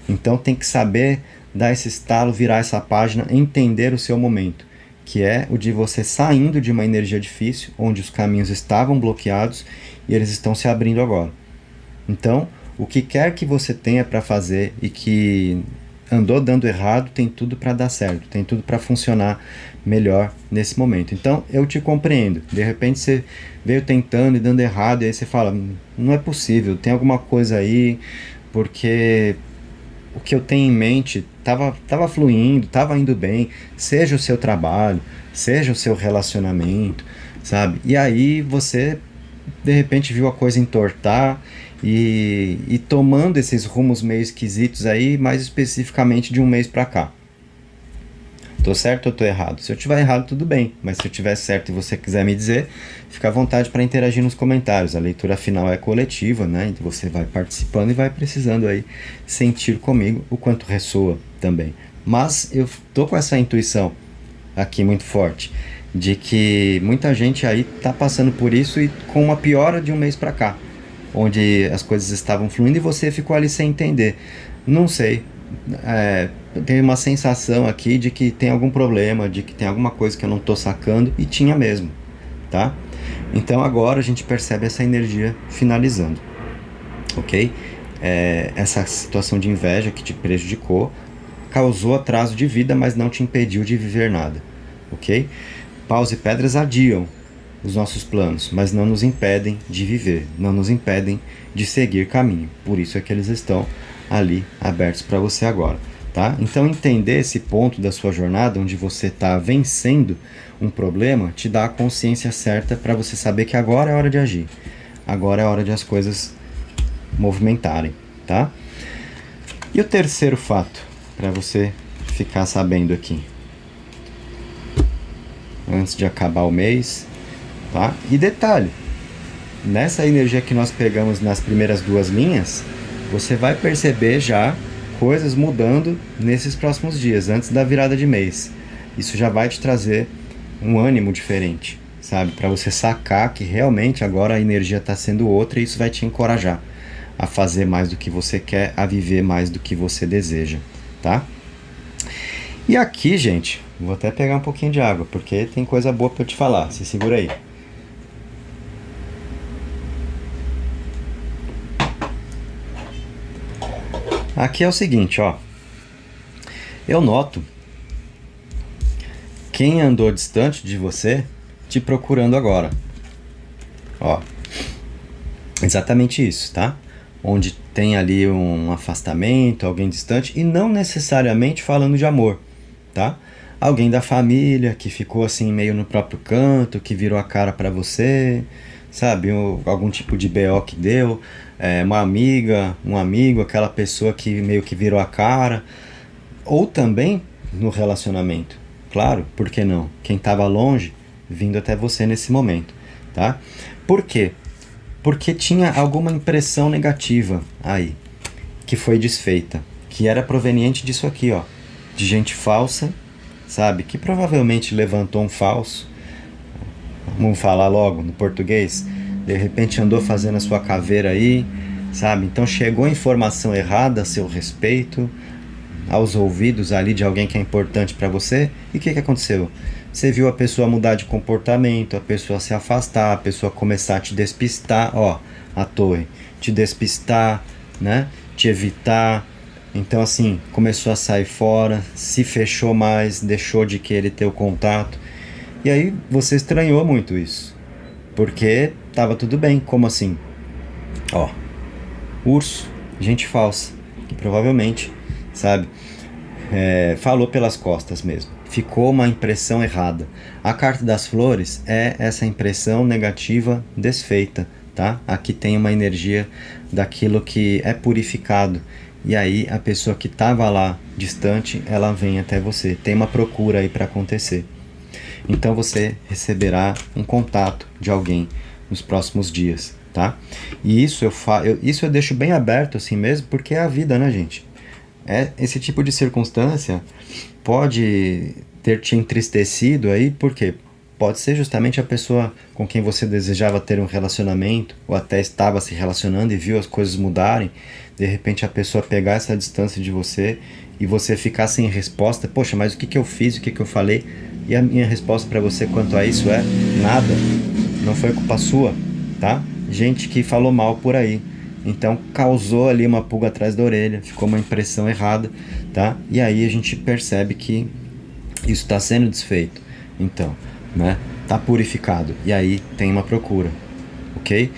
Então tem que saber dar esse estalo, virar essa página, entender o seu momento, que é o de você saindo de uma energia difícil, onde os caminhos estavam bloqueados e eles estão se abrindo agora. Então, o que quer que você tenha para fazer e que andou dando errado, tem tudo para dar certo, tem tudo para funcionar melhor nesse momento. Então, eu te compreendo. De repente você veio tentando e dando errado, e aí você fala: não é possível, tem alguma coisa aí, porque o que eu tenho em mente estava fluindo, estava indo bem, seja o seu trabalho, seja o seu relacionamento, sabe? E aí você, de repente, viu a coisa entortar e tomando esses rumos meio esquisitos aí, mais especificamente de um mês pra cá. Tô certo ou tô errado? Se eu tiver errado, tudo bem, mas se eu tiver certo e você quiser me dizer, fica à vontade para interagir nos comentários. A leitura final é coletiva, né? Então você vai participando e vai precisando aí sentir comigo o quanto ressoa também. Mas eu tô com essa intuição aqui muito forte, de que muita gente aí tá passando por isso e com uma piora de um mês para cá, onde as coisas estavam fluindo e você ficou ali sem entender. Não sei, tem uma sensação aqui de que tem algum problema, de que tem alguma coisa que eu não tô sacando, e tinha mesmo, tá? Então agora a gente percebe essa energia finalizando, ok? Essa situação de inveja que te prejudicou causou atraso de vida, mas não te impediu de viver nada, ok? Paus e pedras adiam os nossos planos, mas não nos impedem de viver, não nos impedem de seguir caminho. Por isso é que eles estão ali abertos para você agora, tá? Então entender esse ponto da sua jornada, onde você está vencendo um problema, te dá a consciência certa para você saber que agora é hora de agir, agora é hora de as coisas movimentarem, tá? E o terceiro fato, para você ficar sabendo aqui, antes de acabar o mês, tá? E detalhe, nessa energia que nós pegamos nas primeiras duas linhas, você vai perceber já coisas mudando nesses próximos dias, antes da virada de mês. Isso já vai te trazer um ânimo diferente, sabe? Para você sacar que realmente agora a energia está sendo outra, e isso vai te encorajar a fazer mais do que você quer, a viver mais do que você deseja, tá? E aqui, gente, vou até pegar um pouquinho de água, porque tem coisa boa para eu te falar. Se segura aí. Aqui é o seguinte, ó. Eu noto quem andou distante de você te procurando agora. Ó. Exatamente isso, tá? Onde tem ali um afastamento, alguém distante, e não necessariamente falando de amor, tá? Alguém da família que ficou assim meio no próprio canto, que virou a cara pra você, sabe? Algum tipo de BO que deu, uma amiga, um amigo, aquela pessoa que meio que virou a cara, ou também no relacionamento, claro, por que não? Quem estava longe vindo até você nesse momento, tá? Por quê? Porque tinha alguma impressão negativa aí, que foi desfeita, que era proveniente disso aqui, ó, de gente falsa, sabe, que provavelmente levantou um falso, vamos falar logo no português, de repente andou fazendo a sua caveira aí, sabe, então chegou informação errada a seu respeito, aos ouvidos ali de alguém que é importante para você, e o que aconteceu? Você viu a pessoa mudar de comportamento, a pessoa se afastar, a pessoa começar a te despistar, ó, a torre, te despistar, né, te evitar, então assim, começou a sair fora, se fechou mais, deixou de querer ter o contato, e aí você estranhou muito isso, porque tava tudo bem, como assim? Ó, urso, gente falsa, que provavelmente, sabe, falou pelas costas mesmo. Ficou uma impressão errada. A carta das flores é essa impressão negativa desfeita, tá? Aqui tem uma energia daquilo que é purificado. E aí a pessoa que estava lá distante, ela vem até você. Tem uma procura aí para acontecer. Então você receberá um contato de alguém nos próximos dias, tá? E isso eu deixo bem aberto assim mesmo, porque é a vida, né, gente? Esse tipo de circunstância pode ter te entristecido aí, porque pode ser justamente a pessoa com quem você desejava ter um relacionamento, ou até estava se relacionando e viu as coisas mudarem, de repente a pessoa pegar essa distância de você e você ficar sem resposta, poxa, mas o que eu fiz, o que eu falei? E a minha resposta para você quanto a isso é nada, não foi culpa sua, tá? Gente que falou mal por aí. Então causou ali uma pulga atrás da orelha, ficou uma impressão errada, tá? E aí a gente percebe que isso está sendo desfeito. Então, né? Tá purificado. E aí tem uma procura, ok?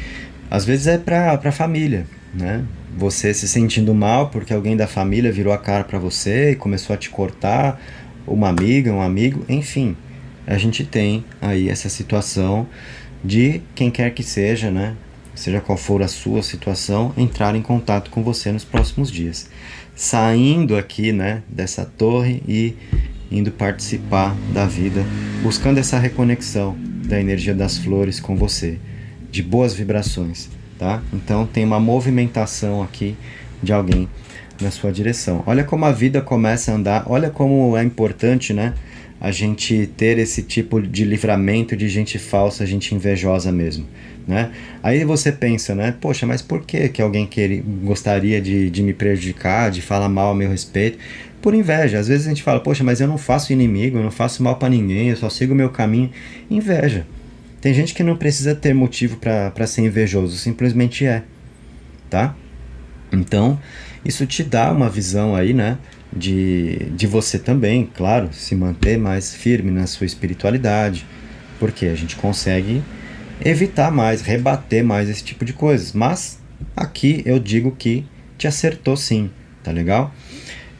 Às vezes é pra família, né? Você se sentindo mal porque alguém da família virou a cara pra você e começou a te cortar, uma amiga, um amigo, enfim. A gente tem aí essa situação de quem quer que seja, né? Seja qual for a sua situação, entrar em contato com você nos próximos dias. Saindo aqui, né, dessa torre e indo participar da vida, buscando essa reconexão da energia das flores com você, de boas vibrações, tá? Então tem uma movimentação aqui de alguém na sua direção. Olha como a vida começa a andar, olha como é importante, né? A gente ter esse tipo de livramento de gente falsa, gente invejosa mesmo, né? Aí você pensa, né? Poxa, mas por que alguém gostaria de me prejudicar, de falar mal a meu respeito? Por inveja. Às vezes a gente fala, poxa, mas eu não faço inimigo, eu não faço mal pra ninguém, eu só sigo o meu caminho. Inveja. Tem gente que não precisa ter motivo pra ser invejoso, simplesmente é, tá? Então, isso te dá uma visão aí, né? De você também, claro, se manter mais firme na sua espiritualidade, porque a gente consegue evitar mais, rebater mais esse tipo de coisas. Mas aqui eu digo que te acertou sim, tá legal?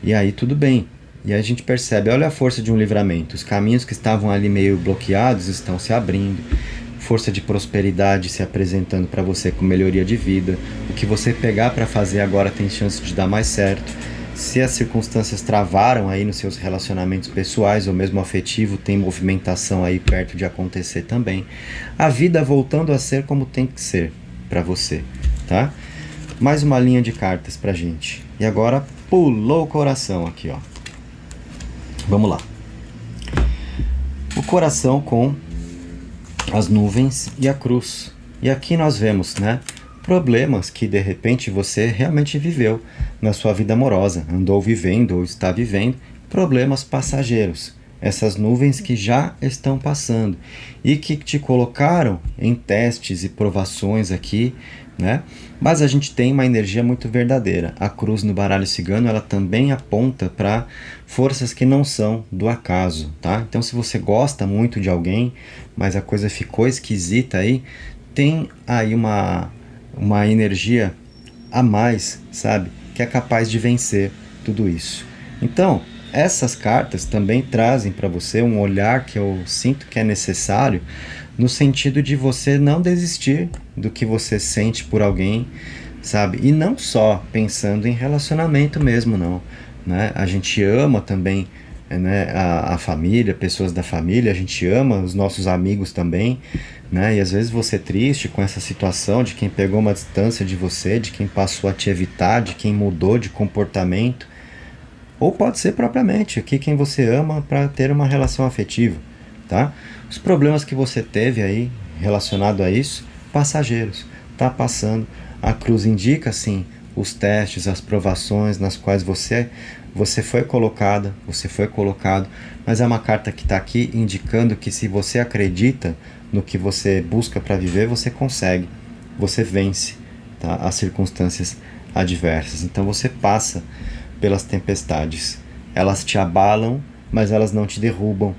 E aí tudo bem. E aí a gente percebe, olha a força de um livramento. Os caminhos que estavam ali meio bloqueados estão se abrindo. Força de prosperidade se apresentando para você com melhoria de vida. O que você pegar para fazer agora tem chance de dar mais certo. Se as circunstâncias travaram aí nos seus relacionamentos pessoais ou mesmo afetivo, tem movimentação aí perto de acontecer também. A vida voltando a ser como tem que ser para você, tá? Mais uma linha de cartas pra gente. E agora pulou o coração aqui, ó. Vamos lá. O coração com as nuvens e a cruz. E aqui nós vemos, né? Problemas que de repente você realmente viveu na sua vida amorosa, andou vivendo ou está vivendo, problemas passageiros, essas nuvens que já estão passando e que te colocaram em testes e provações aqui, né? Mas a gente tem uma energia muito verdadeira. A cruz no baralho cigano, ela também aponta para forças que não são do acaso, tá? Então, se você gosta muito de alguém, mas a coisa ficou esquisita aí, tem aí uma energia a mais, sabe? Que é capaz de vencer tudo isso. Então, essas cartas também trazem para você um olhar que eu sinto que é necessário, no sentido de você não desistir do que você sente por alguém, sabe? E não só pensando em relacionamento mesmo, não, né? A gente ama também, né, a família, pessoas da família, a gente ama os nossos amigos também, né? E às vezes você é triste com essa situação de quem pegou uma distância de você, de quem passou a te evitar, de quem mudou de comportamento, ou pode ser propriamente aqui quem você ama para ter uma relação afetiva, tá? Os problemas que você teve aí relacionado a isso, passageiros, tá passando. A cruz indica sim os testes, as provações nas quais você foi colocada, você foi colocado, mas é uma carta que está aqui indicando que se você acredita no que você busca para viver, você consegue, você vence, tá? As circunstâncias adversas. Então você passa pelas tempestades. Elas te abalam, mas elas não te derrubam,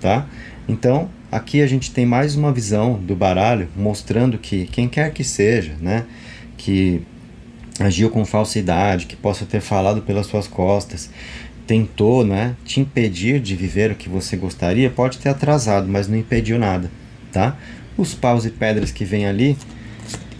tá? Então, aqui a gente tem mais uma visão do baralho, mostrando que quem quer que seja, né, que agiu com falsidade, que possa ter falado pelas suas costas, tentou, né, te impedir de viver o que você gostaria, pode ter atrasado, mas não impediu nada, tá? Os paus e pedras que vêm ali,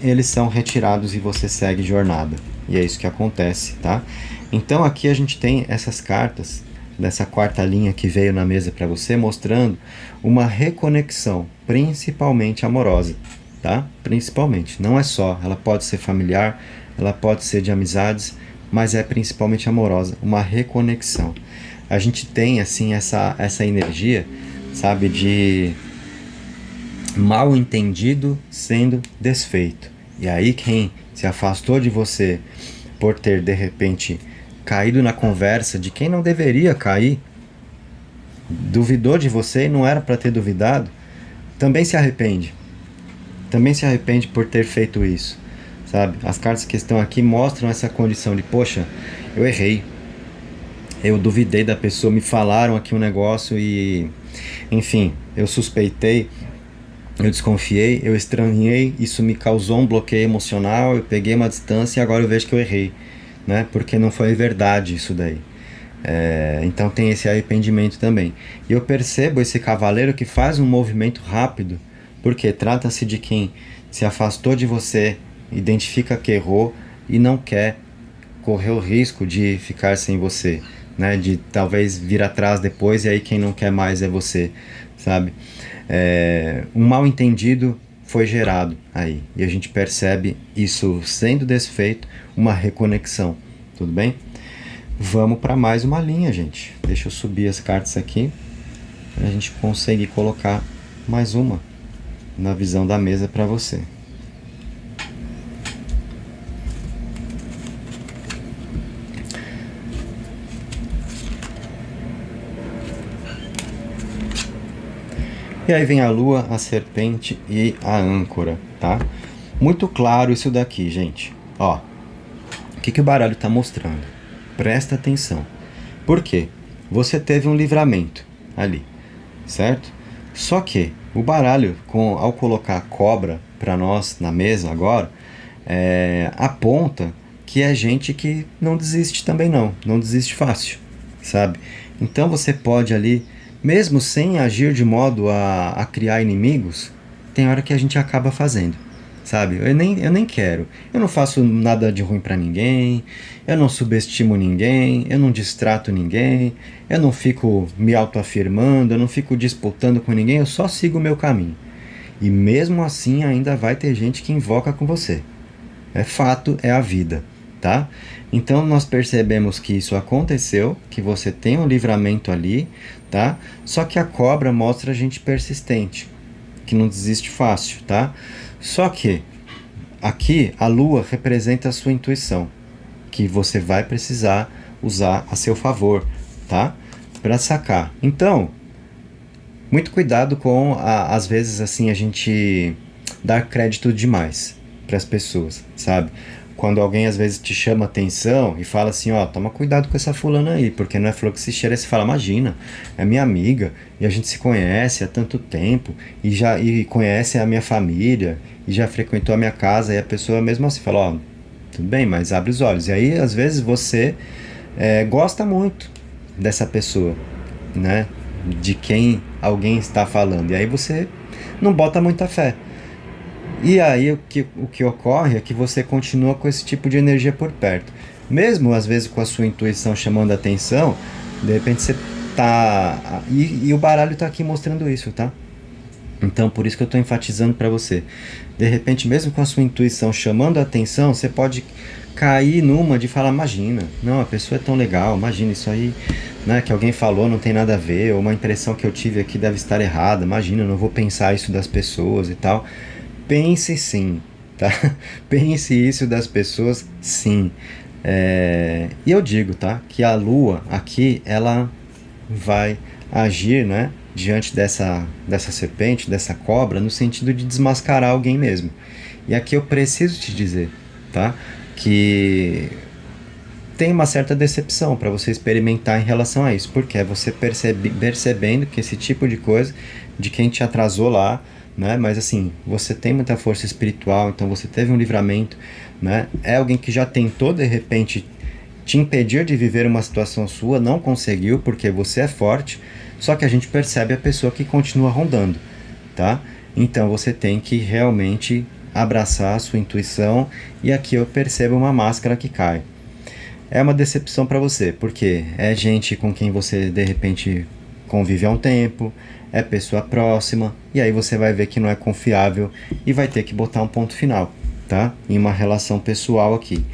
eles são retirados e você segue jornada. E é isso que acontece, tá? Então aqui a gente tem essas cartas, dessa quarta linha que veio na mesa para você, mostrando uma reconexão, principalmente amorosa, tá? Principalmente, não é só, ela pode ser familiar, ela pode ser de amizades, mas é principalmente amorosa, uma reconexão. A gente tem, assim, essa energia, sabe, de mal entendido sendo desfeito. E aí quem se afastou de você por ter, de repente, caído na conversa de quem não deveria cair, duvidou de você e não era para ter duvidado, também se arrepende. Também se arrepende por ter feito isso, sabe? As cartas que estão aqui mostram essa condição de, poxa, eu errei, eu duvidei da pessoa, me falaram aqui um negócio e, enfim, eu suspeitei, eu desconfiei, eu estranhei, isso me causou um bloqueio emocional, eu peguei uma distância e agora eu vejo que eu errei, né? Porque não foi verdade isso daí. Então tem esse arrependimento também. E eu percebo esse cavaleiro que faz um movimento rápido, porque trata-se de quem se afastou de você, identifica que errou e não quer correr o risco de ficar sem você, né? De talvez vir atrás depois e aí quem não quer mais é você, sabe? Um mal entendido foi gerado aí e a gente percebe isso sendo desfeito, uma reconexão, tudo bem? Vamos para mais uma linha, gente. Deixa eu subir as cartas aqui para a gente conseguir colocar mais uma na visão da mesa para você. E aí vem a lua, a serpente e a âncora, tá? Muito claro isso daqui, gente. Ó, o que o baralho está mostrando? Presta atenção. Por quê? Você teve um livramento ali, certo? Só que o baralho, ao colocar a cobra para nós na mesa agora, aponta que é gente que não desiste também não desiste fácil, sabe? Então você pode ali, mesmo sem agir de modo a criar inimigos, tem hora que a gente acaba fazendo, sabe? Eu nem quero. Eu não faço nada de ruim pra ninguém, eu não subestimo ninguém, eu não distrato ninguém, eu não fico me autoafirmando, eu não fico disputando com ninguém, eu só sigo o meu caminho. E mesmo assim ainda vai ter gente que invoca com você. É fato, é a vida, tá? Então nós percebemos que isso aconteceu, que você tem um livramento ali, tá? Só que a cobra mostra a gente persistente, que não desiste fácil, tá? Só que aqui a lua representa a sua intuição, que você vai precisar usar a seu favor, tá? para sacar. Então, muito cuidado com, às vezes, assim, a gente dar crédito demais para as pessoas, sabe? Quando alguém às vezes te chama atenção e fala assim, ó, toma cuidado com essa fulana aí, porque não é flor que se cheira, você fala, imagina, é minha amiga e a gente se conhece há tanto tempo e conhece a minha família e já frequentou a minha casa, e a pessoa mesmo assim fala, ó, tudo bem, mas abre os olhos. E aí às vezes você gosta muito dessa pessoa, né? De quem alguém está falando. E aí você não bota muita fé. E aí o que ocorre é que você continua com esse tipo de energia por perto. Mesmo às vezes com a sua intuição chamando a atenção, de repente você tá. E o baralho tá aqui mostrando isso, tá? Então por isso que eu tô enfatizando para você. De repente, mesmo com a sua intuição chamando a atenção, você pode cair numa de falar, imagina, não, a pessoa é tão legal, imagina isso aí, né, que alguém falou não tem nada a ver, ou uma impressão que eu tive aqui deve estar errada, imagina, eu não vou pensar isso das pessoas e tal. Pense sim, tá? Pense isso das pessoas sim. E eu digo, tá? Que a lua aqui, ela vai agir, né? Diante dessa serpente, dessa cobra, no sentido de desmascarar alguém mesmo. E aqui eu preciso te dizer, tá? Que tem uma certa decepção para você experimentar em relação a isso, porque é você percebendo que esse tipo de coisa, de quem te atrasou lá, né? Mas assim, você tem muita força espiritual, então você teve um livramento, né? É alguém que já tentou de repente te impedir de viver uma situação sua, não conseguiu porque você é forte, só que a gente percebe a pessoa que continua rondando, tá? Então você tem que realmente abraçar a sua intuição, e aqui eu percebo uma máscara que cai. É uma decepção para você, porque é gente com quem você de repente convive há um tempo, é pessoa próxima, e aí você vai ver que não é confiável e vai ter que botar um ponto final, tá? Em uma relação pessoal aqui.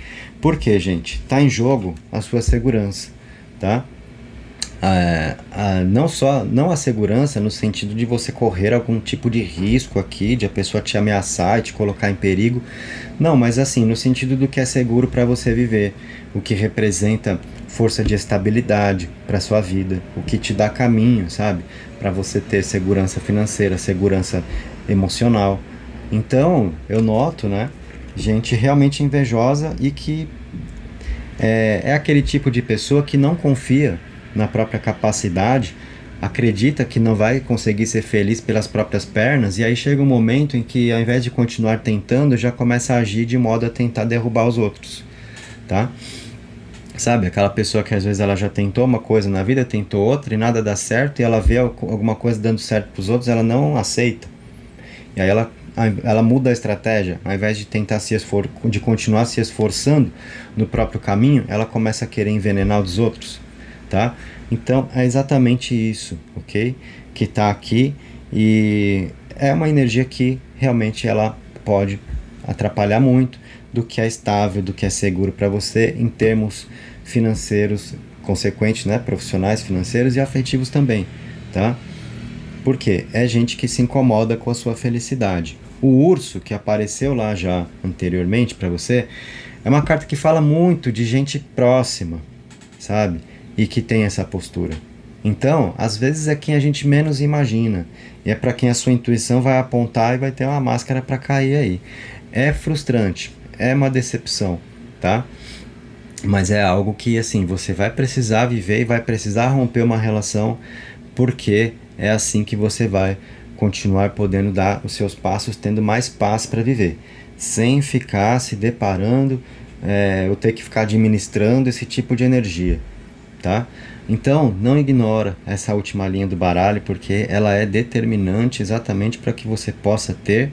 Por quê, gente? Tá em jogo a sua segurança, tá? Não a segurança no sentido de você correr algum tipo de risco aqui, de a pessoa te ameaçar e te colocar em perigo. Não, mas assim, no sentido do que é seguro para você viver, o que representa força de estabilidade para sua vida, o que te dá caminho, sabe? Para você ter segurança financeira, segurança emocional. Então, eu noto, né? Gente realmente invejosa e que é aquele tipo de pessoa que não confia na própria capacidade, acredita que não vai conseguir ser feliz pelas próprias pernas, e aí chega um momento em que, ao invés de continuar tentando, já começa a agir de modo a tentar derrubar os outros, tá? Sabe, aquela pessoa que às vezes ela já tentou uma coisa na vida, tentou outra e nada dá certo, e ela vê alguma coisa dando certo para os outros, ela não aceita. E aí ela muda a estratégia, ao invés de tentar de continuar se esforçando no próprio caminho, ela começa a querer envenenar os outros, tá? Então é exatamente isso, ok? Que está aqui, e é uma energia que realmente ela pode atrapalhar muito do que é estável, do que é seguro para você em termos financeiros, consequentes, né? Profissionais, financeiros e afetivos também, tá? Porque é gente que se incomoda com a sua felicidade. O urso, que apareceu lá já anteriormente para você, é uma carta que fala muito de gente próxima, sabe? E que tem essa postura. Então, às vezes é quem a gente menos imagina. E é para quem a sua intuição vai apontar e vai ter uma máscara para cair aí. É frustrante, é uma decepção, tá? Mas é algo que, assim, você vai precisar viver e vai precisar romper uma relação, porque é assim que você vai continuar podendo dar os seus passos, tendo mais paz para viver, sem ficar se deparando, ou ter que ficar administrando esse tipo de energia, tá? Então, não ignora essa última linha do baralho, porque ela é determinante exatamente para que você possa ter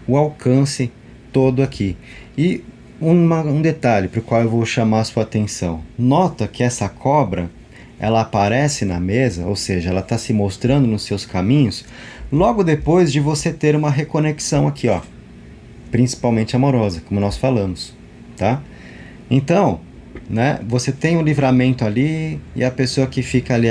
o alcance todo aqui. E um detalhe para o qual eu vou chamar a sua atenção. Nota que essa cobra, ela aparece na mesa, ou seja, ela está se mostrando nos seus caminhos, logo depois de você ter uma reconexão aqui, ó, principalmente amorosa, como nós falamos, tá? Então, né, você tem um livramento ali, e a pessoa que fica ali,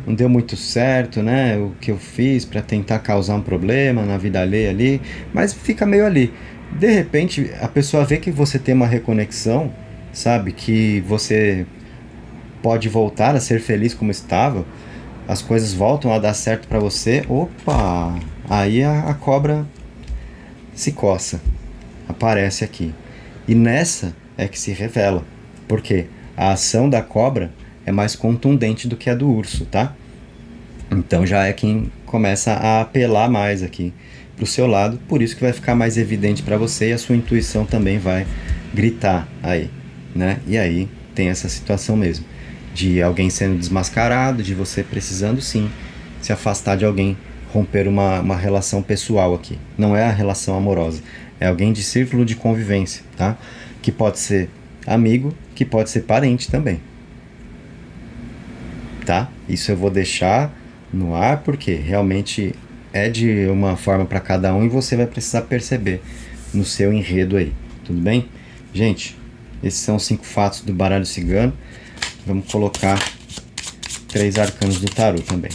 não deu muito certo, né, o que eu fiz para tentar causar um problema na vida alheia ali, mas fica meio ali. De repente, a pessoa vê que você tem uma reconexão, sabe, que você pode voltar a ser feliz como estava, as coisas voltam a dar certo para você, opa, aí a cobra se coça, aparece aqui. E nessa é que se revela, porque a ação da cobra é mais contundente do que a do urso, tá? Então já é quem começa a apelar mais aqui pro seu lado, por isso que vai ficar mais evidente para você e a sua intuição também vai gritar aí, né? E aí tem essa situação mesmo, de alguém sendo desmascarado, de você precisando sim se afastar de alguém, romper uma relação pessoal aqui. Não é a relação amorosa, é alguém de círculo de convivência, tá? Que pode ser amigo, que pode ser parente também, tá? Isso eu vou deixar no ar porque realmente é de uma forma para cada um e você vai precisar perceber no seu enredo aí, tudo bem? Gente, esses são os 5 fatos do baralho cigano. Vamos colocar 3 arcanos do tarô também.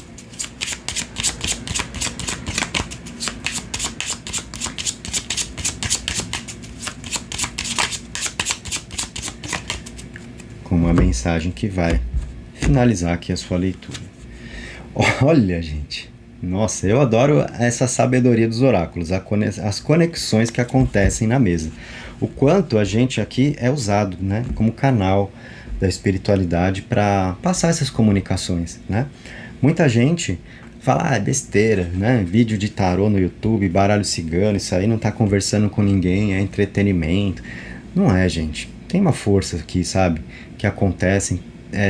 Com uma mensagem que vai finalizar aqui a sua leitura. Olha, gente, nossa, eu adoro essa sabedoria dos oráculos, as conexões que acontecem na mesa. O quanto a gente aqui é usado, né, como canal da espiritualidade para passar essas comunicações, né? Muita gente fala, é besteira, né? Vídeo de tarô no YouTube, baralho cigano, isso aí não tá conversando com ninguém, é entretenimento. Não é, gente. Tem uma força aqui, sabe? Que acontecem.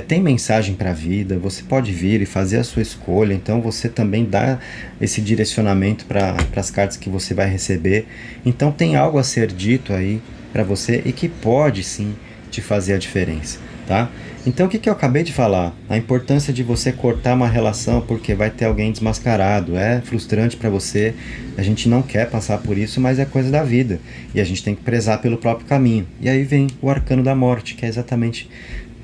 Tem mensagem para a vida, você pode vir e fazer a sua escolha, então você também dá esse direcionamento para as cartas que você vai receber. Então tem algo a ser dito aí para você e que pode sim te fazer a diferença, tá? Então o que eu acabei de falar? A importância de você cortar uma relação porque vai ter alguém desmascarado, é frustrante para você, a gente não quer passar por isso, mas é coisa da vida e a gente tem que prezar pelo próprio caminho. E aí vem o arcano da morte, que é exatamente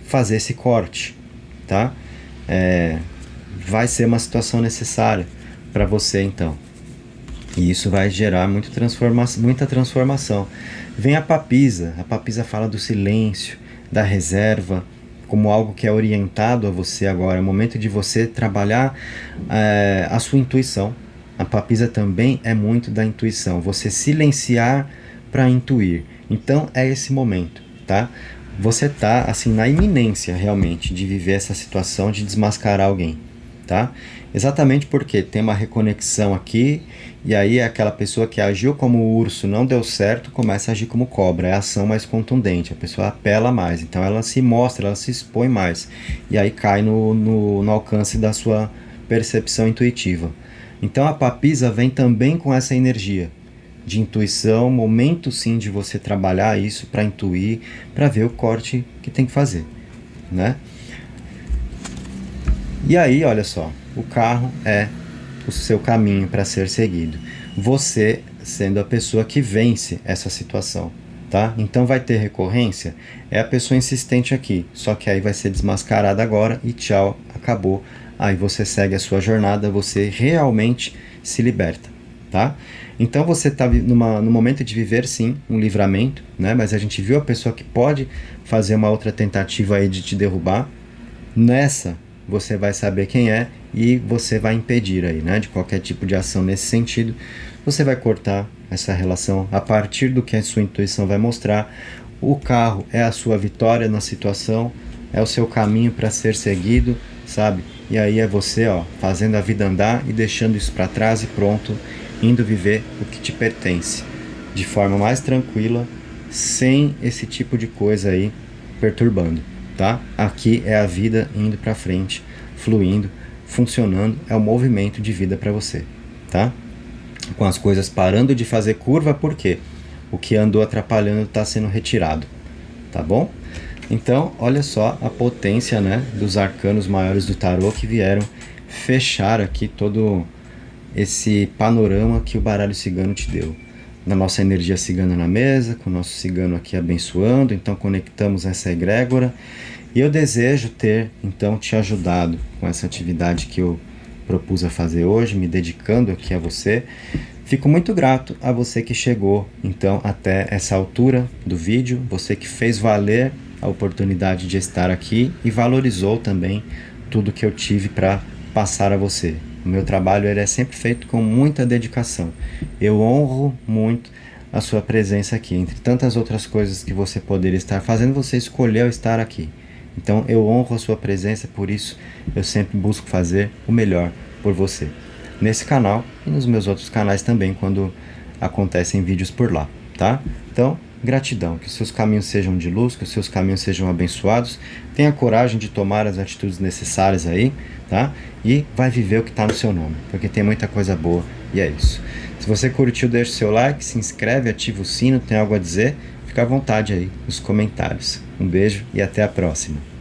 fazer esse corte, tá? Vai ser uma situação necessária para você então, e isso vai gerar muita transformação. Vem a papisa fala do silêncio, da reserva, como algo que é orientado a você agora, é o momento de você trabalhar a sua intuição. A papisa também é muito da intuição, você silenciar para intuir, então é esse momento, tá? Você tá assim na iminência realmente de viver essa situação de desmascarar alguém, tá? Exatamente porque tem uma reconexão aqui e aí aquela pessoa que agiu como urso não deu certo, começa a agir como cobra, é a ação mais contundente, a pessoa apela mais, então ela se mostra, ela se expõe mais e aí cai no alcance da sua percepção intuitiva. Então a papisa vem também com essa energia de intuição, momento sim de você trabalhar isso para intuir, para ver o corte que tem que fazer, né? E aí, olha só, o carro é o seu caminho para ser seguido. Você sendo a pessoa que vence essa situação, tá? Então vai ter recorrência, é a pessoa insistente aqui, só que aí vai ser desmascarada agora e tchau, acabou. Aí você segue a sua jornada, você realmente se liberta, tá? Então você está no momento de viver sim um livramento, né? Mas a gente viu a pessoa que pode fazer uma outra tentativa aí de te derrubar. Nessa você vai saber quem é e você vai impedir aí, né? De qualquer tipo de ação nesse sentido. Você vai cortar essa relação a partir do que a sua intuição vai mostrar. O carro é a sua vitória na situação, é o seu caminho para ser seguido, sabe? E aí é você, ó, fazendo a vida andar e deixando isso para trás e pronto, indo viver o que te pertence, de forma mais tranquila, sem esse tipo de coisa aí perturbando, tá? Aqui é a vida indo para frente, fluindo, funcionando, é o movimento de vida para você, tá? Com as coisas parando de fazer curva, porque o que andou atrapalhando está sendo retirado, tá bom? Então, olha só a potência, né, dos arcanos maiores do tarô que vieram fechar aqui todo esse panorama que o baralho cigano te deu. Na nossa energia cigana na mesa, com o nosso cigano aqui abençoando, então conectamos essa egrégora. E eu desejo ter, então, te ajudado com essa atividade que eu propus a fazer hoje, me dedicando aqui a você. Fico muito grato a você que chegou, então, até essa altura do vídeo, você que fez valer a oportunidade de estar aqui e valorizou também tudo que eu tive para passar a você. O meu trabalho ele é sempre feito com muita dedicação. Eu honro muito a sua presença aqui. Entre tantas outras coisas que você poderia estar fazendo, você escolheu estar aqui. Então eu honro a sua presença, por isso eu sempre busco fazer o melhor por você. Nesse canal e nos meus outros canais também, quando acontecem vídeos por lá, tá? Então, gratidão, que os seus caminhos sejam de luz, que os seus caminhos sejam abençoados. Tenha coragem de tomar as atitudes necessárias aí, tá? E vai viver o que está no seu nome, porque tem muita coisa boa e é isso. Se você curtiu, deixa o seu like, se inscreve, ativa o sino, tem algo a dizer, fica à vontade aí nos comentários. Um beijo e até a próxima.